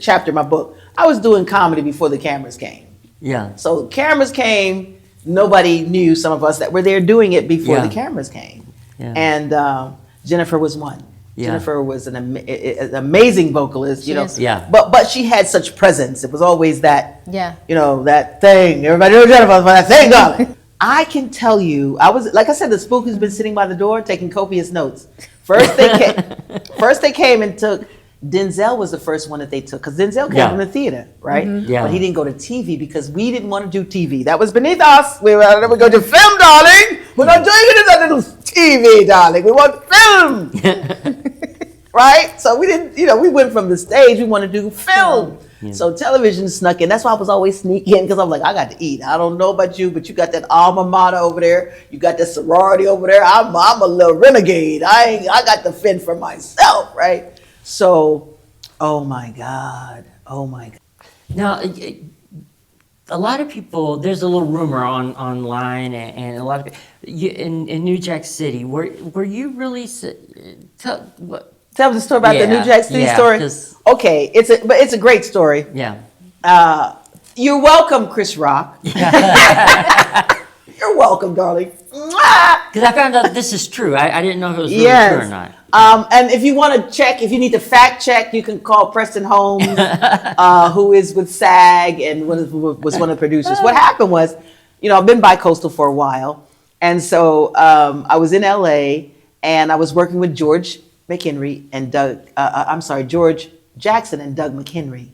S2: chapter in my book. I was doing comedy before the cameras came.
S1: Yeah.
S2: So cameras came. Nobody knew, some of us that were there doing it before
S1: Yeah.
S2: the cameras came.
S1: Yeah.
S2: And Jennifer was one.
S1: Yeah.
S2: Jennifer was an amazing vocalist, you
S3: She
S2: know.
S3: is.
S1: Yeah.
S2: But she had such presence. It was always that,
S3: Yeah.
S2: you know, that thing. Everybody knows Jennifer, but that thing, darling. I can tell you, like I said, the spook has been sitting by the door taking copious notes. First they came and took. Denzel was the first one that they took because Denzel came
S1: Yeah.
S2: from the theater, right?
S1: Yeah.
S2: But he didn't go to TV because we didn't want to do TV. That was beneath us. We go to film, darling. We're not doing it as a little TV, darling. We want film, right? So we didn't, we went from the stage. We wanted to do film.
S1: Yeah.
S2: So television snuck in. That's why I was always sneaking because I'm like, I got to eat. I don't know about you, but you got that alma mater over there. You got that sorority over there. I'm a little renegade. I got to fend for myself, right? So, oh my God.
S1: Now, a lot of people. There's a little rumor online, and a lot of in New Jack City. Were you really?
S2: Tell us the story about the New Jack City
S1: yeah,
S2: story.
S1: 'cause-
S2: Okay, it's a great story.
S1: Yeah.
S2: You're welcome, Chris Rock. You're welcome, darling.
S1: Because I found out this is true. I didn't know if it was really true or not.
S2: And if you want to check, if you need to fact check, you can call Preston Holmes, who is with SAG and was one of the producers. What happened was, I've been bi-coastal for a while. And so I was in LA and I was working with George McHenry and George Jackson and Doug McHenry,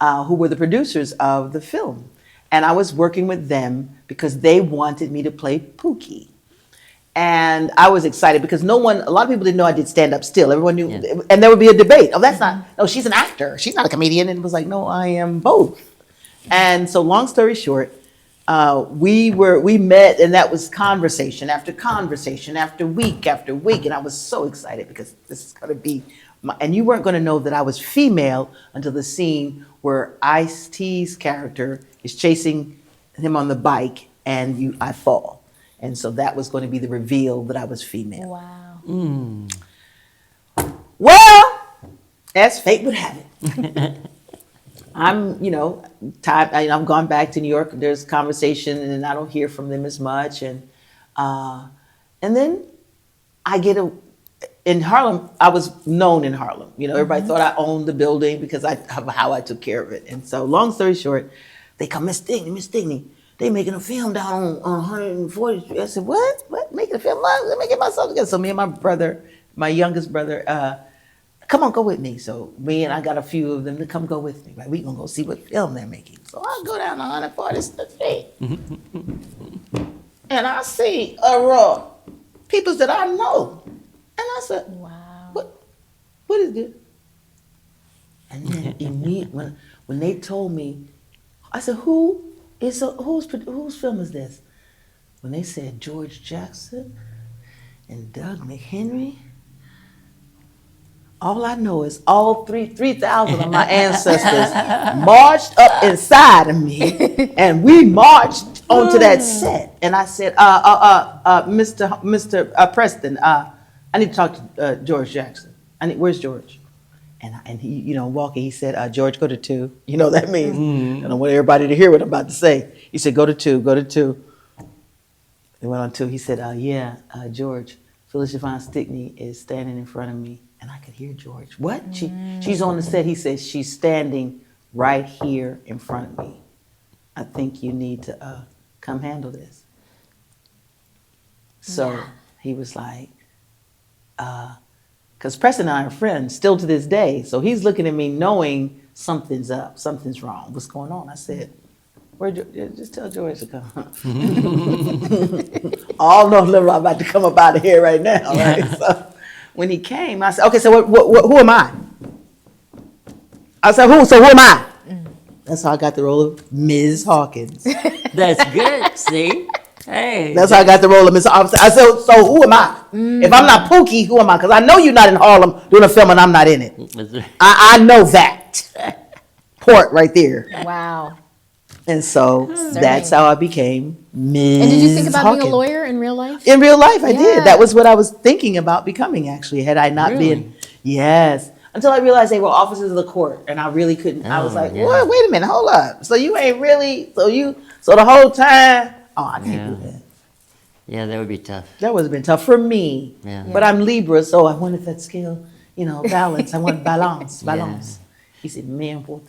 S2: who were the producers of the film. And I was working with them because they wanted me to play Pookie. And I was excited because a lot of people didn't know I did stand up still. Everyone knew, and there would be a debate. Oh, no, she's an actor. She's not a comedian. And it was like, no, I am both. And so long story short, we met and that was conversation after conversation after week. And I was so excited because this is going to be and you weren't going to know that I was female until the scene where Ice-T's character is chasing him on the bike and I fall. And so that was going to be the reveal that I was female.
S3: Wow.
S2: Well, as fate would have it. I've gone back to New York. There's conversation and I don't hear from them as much. And then I get in Harlem, I was known in Harlem. Everybody thought I owned the building because of how I took care of it. And so long story short, they come, Miss Stickney, they making a film down on 140th Street. I said, what? Making a film? Let me get myself together. So me and my brother, my youngest brother, come on, go with me. So me and I got a few of them to come go with me. Like, we gonna go see what film they're making. So I go down 140th Street. And I see people that I know. And I said,
S3: wow.
S2: What is this? And then immediately, when they told me, I said, whose film is this? When they said George Jackson and Doug McHenry, all I know is all 3,000 of my ancestors marched up inside of me, and we marched onto that set. And I said, Mr. Preston, I need to talk to George Jackson. Where's George? And he, walking, he said, George, go to 2. You know what that means? I don't want everybody to hear what I'm about to say. He said, go to 2. They went on 2. He said, George, Phyllis Yvonne Stickney is standing in front of me. And I could hear George. What? She's on the set. He says, she's standing right here in front of me. I think you need to come handle this. So he was like, because Preston and I are friends still to this day. So he's looking at me knowing something's up, something's wrong. What's going on? I said, just tell George to come. All know I'm about to come up out of here right now. Right? So when he came, I said, okay, so who am I? I said, who am I? That's how I got the role of Ms. Hawkins.
S1: That's good, see? Hey.
S2: That's how I got the role of Ms. Hawkins. I said, so who am I? If I'm not Pookie, who am I? Because I know you're not in Harlem doing a film and I'm not in it. I know that. Port right there.
S3: Wow.
S2: And so that's how I became Ms.
S3: And did you think about
S2: Hawkins.
S3: being a lawyer in real life?
S2: In real life, I did. That was what I was thinking about becoming, actually, had I not been. Yes. Until I realized they were officers of the court, and I really couldn't. I was like, what? Wait a minute, hold up. So you ain't really, so the whole time, I can't do that.
S1: Yeah, that would be tough.
S2: That would have been tough for me.
S1: Yeah.
S2: But I'm Libra, so I wanted that skill, balance. I want balance. He said, man, what?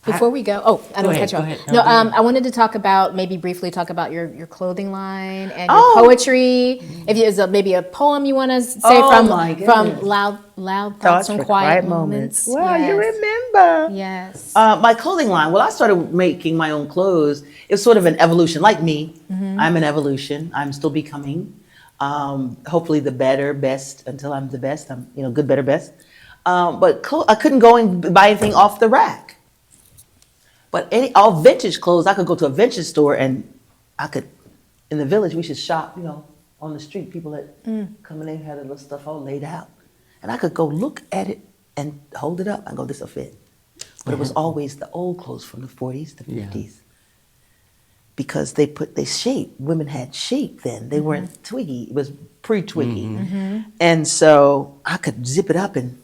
S3: Before we go, I don't want to cut you off. No, I wanted to maybe briefly talk about your clothing line and your poetry. If there's maybe a poem you want to say from Loud Thoughts from Quiet Moments.
S2: Wow, you remember.
S3: Yes.
S2: My clothing line, I started making my own clothes. It's sort of an evolution, like me. I'm an evolution. I'm still becoming, hopefully the better, best, until I'm the best. I'm, good, better, best. But I couldn't go and buy anything off the rack. But all vintage clothes, I could go to a vintage store and in the village, we should shop, on the street. People that come in there had a little stuff all laid out. And I could go look at it and hold it up and go, this will fit. But it was always the old clothes from the 40s, the 50s. Because they shape. Women had shape then. They weren't twiggy. It was pre-twiggy. And so I could zip it up and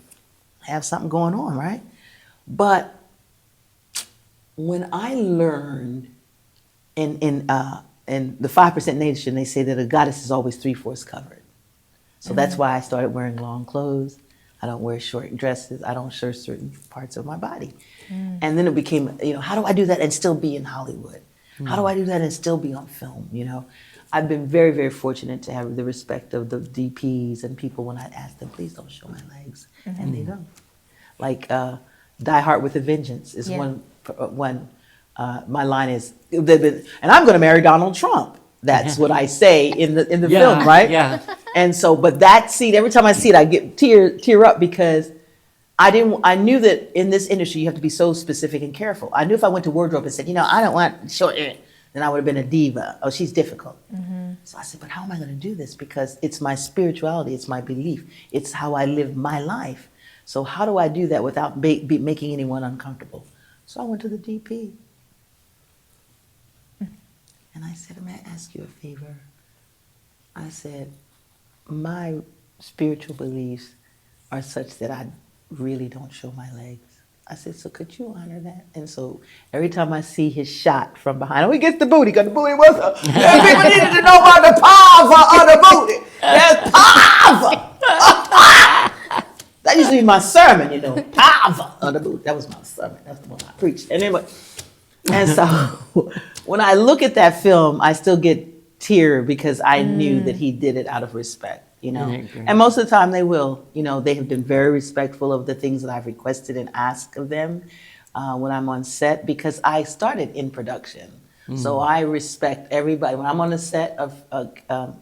S2: have something going on, right? But when I learned in the 5% nation, they say that a goddess is always 3/4 covered. So that's why I started wearing long clothes. I don't wear short dresses. I don't show certain parts of my body. And then it became, how do I do that and still be in Hollywood? How do I do that and still be on film? I've been very, very fortunate to have the respect of the DPs and people when I ask them, please don't show my legs. And they don't. Like Die Hard with a Vengeance is one. My line is, and I'm going to marry Donald Trump. That's what I say in the film, right?
S1: Yeah.
S2: And so, but that scene, every time I see it, I get tear up because I knew that in this industry you have to be so specific and careful. I knew if I went to wardrobe and said, I don't want short hair, then I would have been a diva. Oh, she's difficult. So I said, but how am I going to do this? Because it's my spirituality, it's my belief, it's how I live my life. So how do I do that without making anyone uncomfortable? So I went to the DP. And I said, may I ask you a favor? I said, my spiritual beliefs are such that I really don't show my legs. I said, so could you honor that? And so every time I see his shot from behind, he gets the booty, because the booty was up. People needed to know about the power of the booty. There's power. That used to be my sermon, power of the booty. That was my sermon. That's the one I preached. And anyway, and so when I look at that film, I still get teary because I knew that he did it out of respect. And most of the time they will. They have been very respectful of the things that I've requested and asked of them when I'm on set, because I started in production. So I respect everybody. When I'm on a set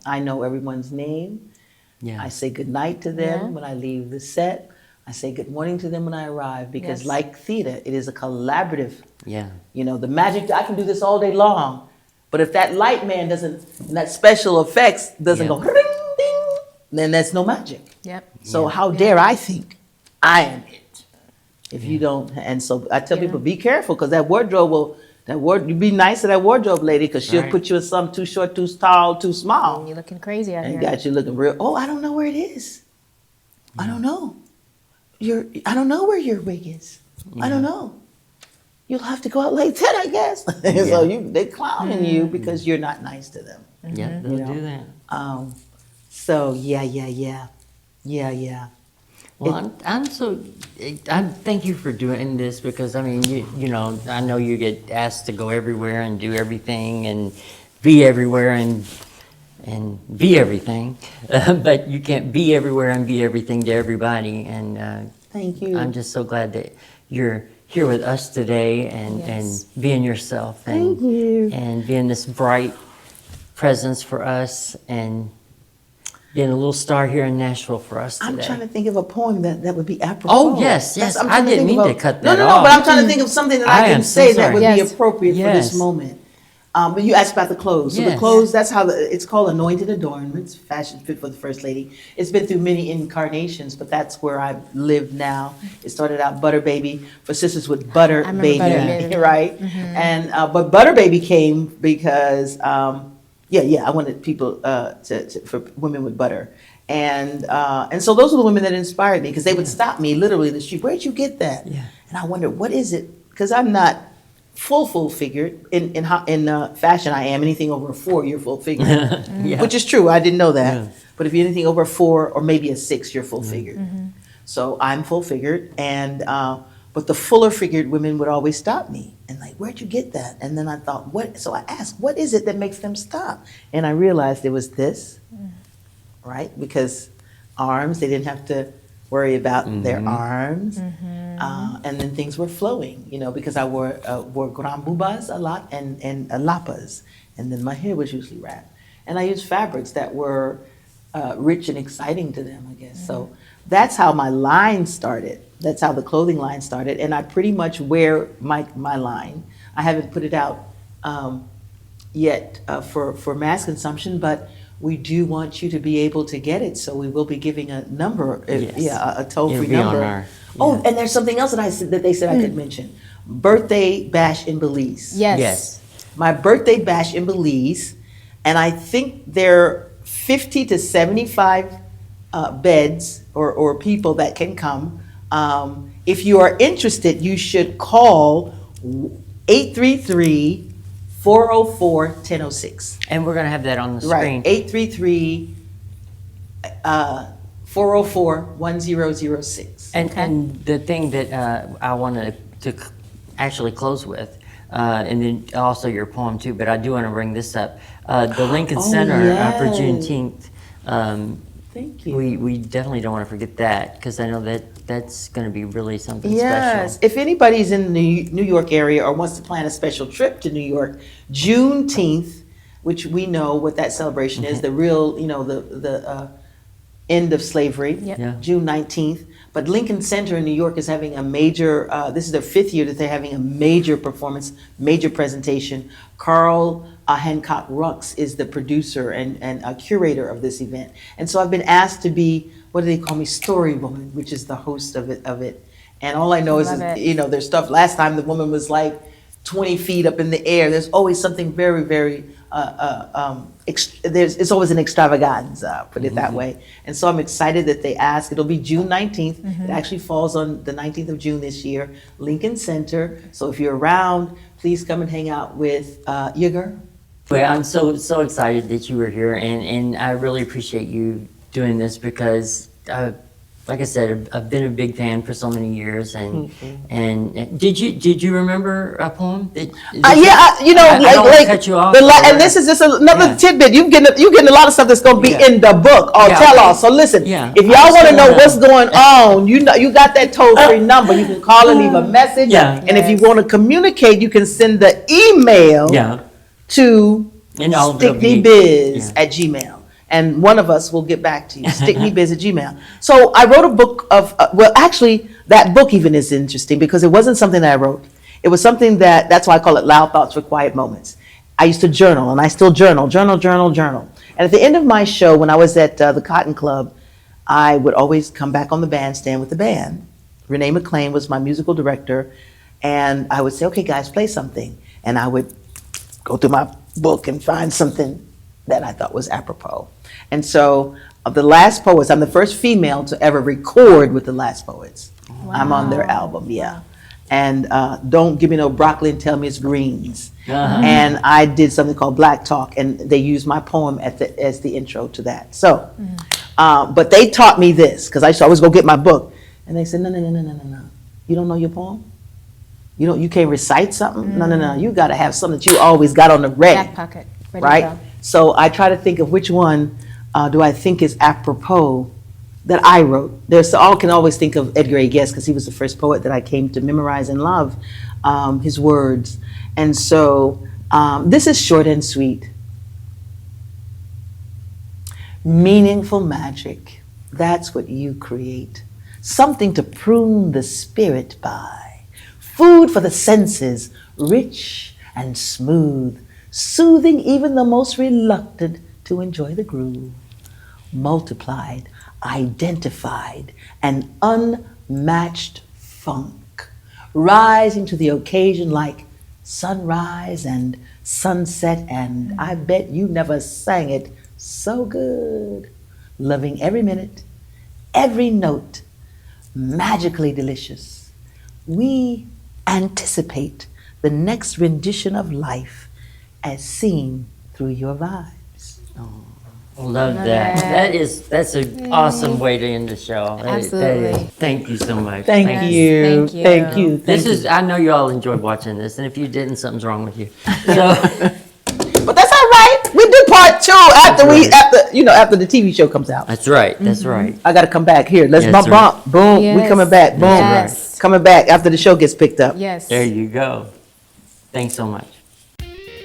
S2: I know everyone's name. I say good night to them when I leave the set. I say good morning to them when I arrive, because like theater, it is a collaborative. The magic, I can do this all day long, but if that light man doesn't, and that special effects doesn't go ring, ding, then that's no magic. So how dare I think I am it if you don't? And so I tell people, be careful, because that wardrobe you be nice to that wardrobe lady, because she'll put you in something too short, too tall, too small.
S3: And you're looking crazy out
S2: and
S3: here.
S2: Got you looking real. Oh, I don't know where it is. I don't know. I don't know where your wig is. I don't know. You'll have to go out like that, I guess. So they're clowning you because you're not nice to them.
S1: Yeah, they'll do that.
S2: So yeah.
S1: Well, I thank you for doing this, because I know you get asked to go everywhere and do everything and be everywhere and be everything, but you can't be everywhere and be everything to everybody. And
S2: thank you.
S1: I'm just so glad that you're here with us today and being yourself and being this bright presence for us and being a little star here in Nashville for us today.
S2: I'm trying to think of a poem that would be apropos.
S1: Oh, yes. I didn't mean to cut that off.
S2: No, but I'm trying to think of something that I can say that would be appropriate for this moment. But you asked about the clothes. So the clothes, that's how it's called Anointed Adornments, fashion fit for the First Lady. It's been through many incarnations, but that's where I live now. It started out Butter Baby for sisters with Butter Baby, right? And but Butter Baby came because I wanted people for women with butter, and so those were the women that inspired me, because they would stop me literally in the street. Where'd you get that? And I wondered, what is it? Because I'm not full figured in fashion. I am anything over a 4, you're full figured, which is true. I didn't know that, but if you're anything over a 4 or maybe a 6, you're full figured. So I'm full figured, and but the fuller figured women would always stop me and like, where'd you get that? And then I thought, what? So I asked, what is it that makes them stop? And I realized it was this, right? Because arms, they didn't have to worry about their arms, and then things were flowing, because I wore grand boubas a lot and lapas, and then my hair was usually wrapped, and I used fabrics that were rich and exciting to them, I guess. So that's how my line started. That's how the clothing line started, and I pretty much wear my line. I haven't put it out yet for mass consumption, but we do want you to be able to get it, so we will be giving a number, a toll-free number. Oh, and there's something else that they said I could mention. Birthday bash in Belize.
S3: Yes.
S2: My birthday bash in Belize, and I think there are 50 to 75 beds or people that can come. If you are interested, you should call 833-404-1006.
S1: And we're going to have that on the
S2: Right,
S1: screen.
S2: 833-404-1006.
S1: And the thing that I wanted to actually close with, and then also your poem too, but I do want to bring this up. The Lincoln Center for
S2: yes.
S1: Juneteenth.
S2: Thank you.
S1: We definitely don't want to forget that, because I know that's going to be really something
S2: Yes,
S1: special.
S2: if anybody's in the New York area or wants to plan a special trip to New York, Juneteenth, which we know what that celebration is, the real, the end of slavery,
S3: Yep.
S1: Yeah.
S2: June 19th. But Lincoln Center in New York is having a major, this is their 5th year that they're having a major performance, major presentation. Carl Hancock Rux is the producer and a curator of this event. And so I've been asked to be, what do they call me, story woman, which is the host of it. And all I know is,
S3: Love it.
S2: there's stuff, last time the woman was like 20 feet up in the air. There's always something very, very, it's always an extravaganza, put it that way. And so I'm excited that they asked. It'll be June 19th. It actually falls on the 19th of June this year, Lincoln Center. So if you're around, please come and hang out with your girl.
S1: Well, I'm so excited that you were here, and I really appreciate you doing this, because like I said, I've been a big fan for so many years, and did you remember a poem? I
S2: like
S1: don't want to cut you off.
S2: and this is just another
S1: Yeah.
S2: tidbit. You're getting a lot of stuff that's going to be
S1: Yeah.
S2: in the book or
S1: Yeah.
S2: tell all. So listen,
S1: Yeah.
S2: if
S1: I
S2: y'all want to
S1: just
S2: know
S1: wanna-
S2: what's going on, you got that toll-free number. You can call and leave a message.
S1: Yeah.
S2: And if you
S3: Yes.
S2: want to communicate, you can send the email
S1: Yeah.
S2: to
S1: And all of it'll be-
S2: stickneybiz@gmail. And one of us will get back to you, stickneybiz@gmail. So I wrote a book of, actually, that book even is interesting because it wasn't something that I wrote. It was something that's why I call it Loud Thoughts for Quiet Moments. I used to journal, and I still journal. And at the end of my show, when I was at the Cotton Club, I would always come back on the bandstand with the band. Renee McLean was my musical director, and I would say, okay, guys, play something. And I would go through my book and find something that I thought was apropos. And so, of the Last Poets, I'm the first female to ever record with the Last Poets. I'm on their album, yeah. And Don't Give Me No Broccoli and Tell Me It's Greens. And I did something called Black Talk, and they used my poem as the intro to that. So, but they taught me this, because I used to always go get my book. And they said, no. You don't know your poem? You can't recite something? No. You got to have something that you always got on the ready.
S3: Back pocket. Ready to
S2: Right?
S3: go.
S2: So I try to think of which one do I think is apropos that I wrote. I can always think of Edgar A. Guest because he was the first poet that I came to memorize and love his words. And so this is short and sweet. Meaningful magic, that's what you create. Something to prune the spirit by. Food for the senses, rich and smooth, soothing even the most reluctant to enjoy the groove. Multiplied, identified, and unmatched funk, rising to the occasion like sunrise and sunset, and I bet you never sang it so good. Loving every minute, every note, magically delicious. We anticipate the next rendition of life as seen through your vibes.
S1: Love that. That's an awesome way to end the show.
S3: Absolutely.
S1: Thank you so much.
S2: Thank you.
S3: thank you.
S2: Thank you.
S1: This is, I know you all enjoyed watching this, and if you didn't, something's wrong with you. So,
S2: But that's all right. We do part 2 after after the TV show comes out.
S1: that's right. That's right.
S2: I got to come back here. Let's
S1: Yes,
S2: bump. Boom. We
S3: Yes.
S2: coming back. Boom.
S3: Yes.
S2: Coming back after the show gets picked up.
S3: Yes.
S1: There you go. Thanks so much.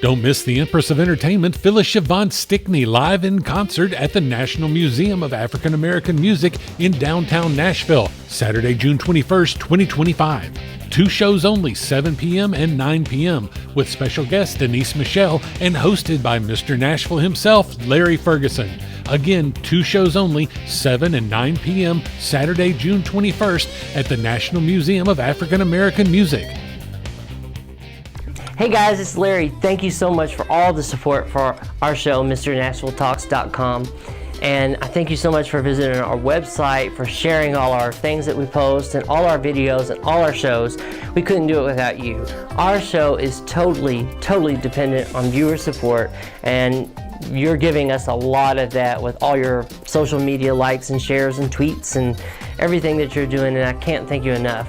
S4: Don't miss the Empress of Entertainment, Phyllis Yvonne Stickney, live in concert at the National Museum of African American Music in downtown Nashville, Saturday, June 21st, 2025. 2 shows only, 7 p.m. and 9 p.m., with special guest Denise Michelle and hosted by Mr. Nashville himself, Larry Ferguson. Again, 2 shows only, 7 and 9 p.m., Saturday, June 21st, at the National Museum of African American Music.
S5: Hey guys, it's Larry. Thank you so much for all the support for our show, MrNashvilleTalks.com.
S1: And I thank you so much for visiting our website, for sharing all our things that we post and all our videos and all our shows. We couldn't do it without you. Our show is totally dependent on viewer support, and you're giving us a lot of that with all your social media likes and shares and tweets and everything that you're doing, and I can't thank you enough.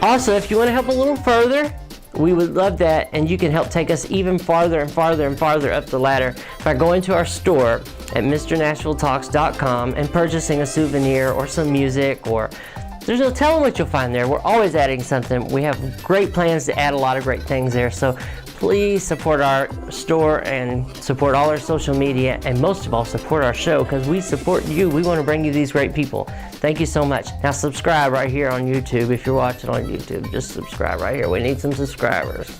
S1: Also, if you want to help a little further, we would love that, and you can help take us even farther and farther and farther up the ladder by going to our store at MrNashvilleTalks.com and purchasing a souvenir or some music, or there's no telling what you'll find there. We're always adding something. We have great plans to add a lot of great things there, so please support our store and support all our social media, and most of all, support our show, because we support you. We want to bring you these great people. Thank you so much. Now subscribe right here on YouTube. If you're watching on YouTube, just subscribe right here. We need some subscribers.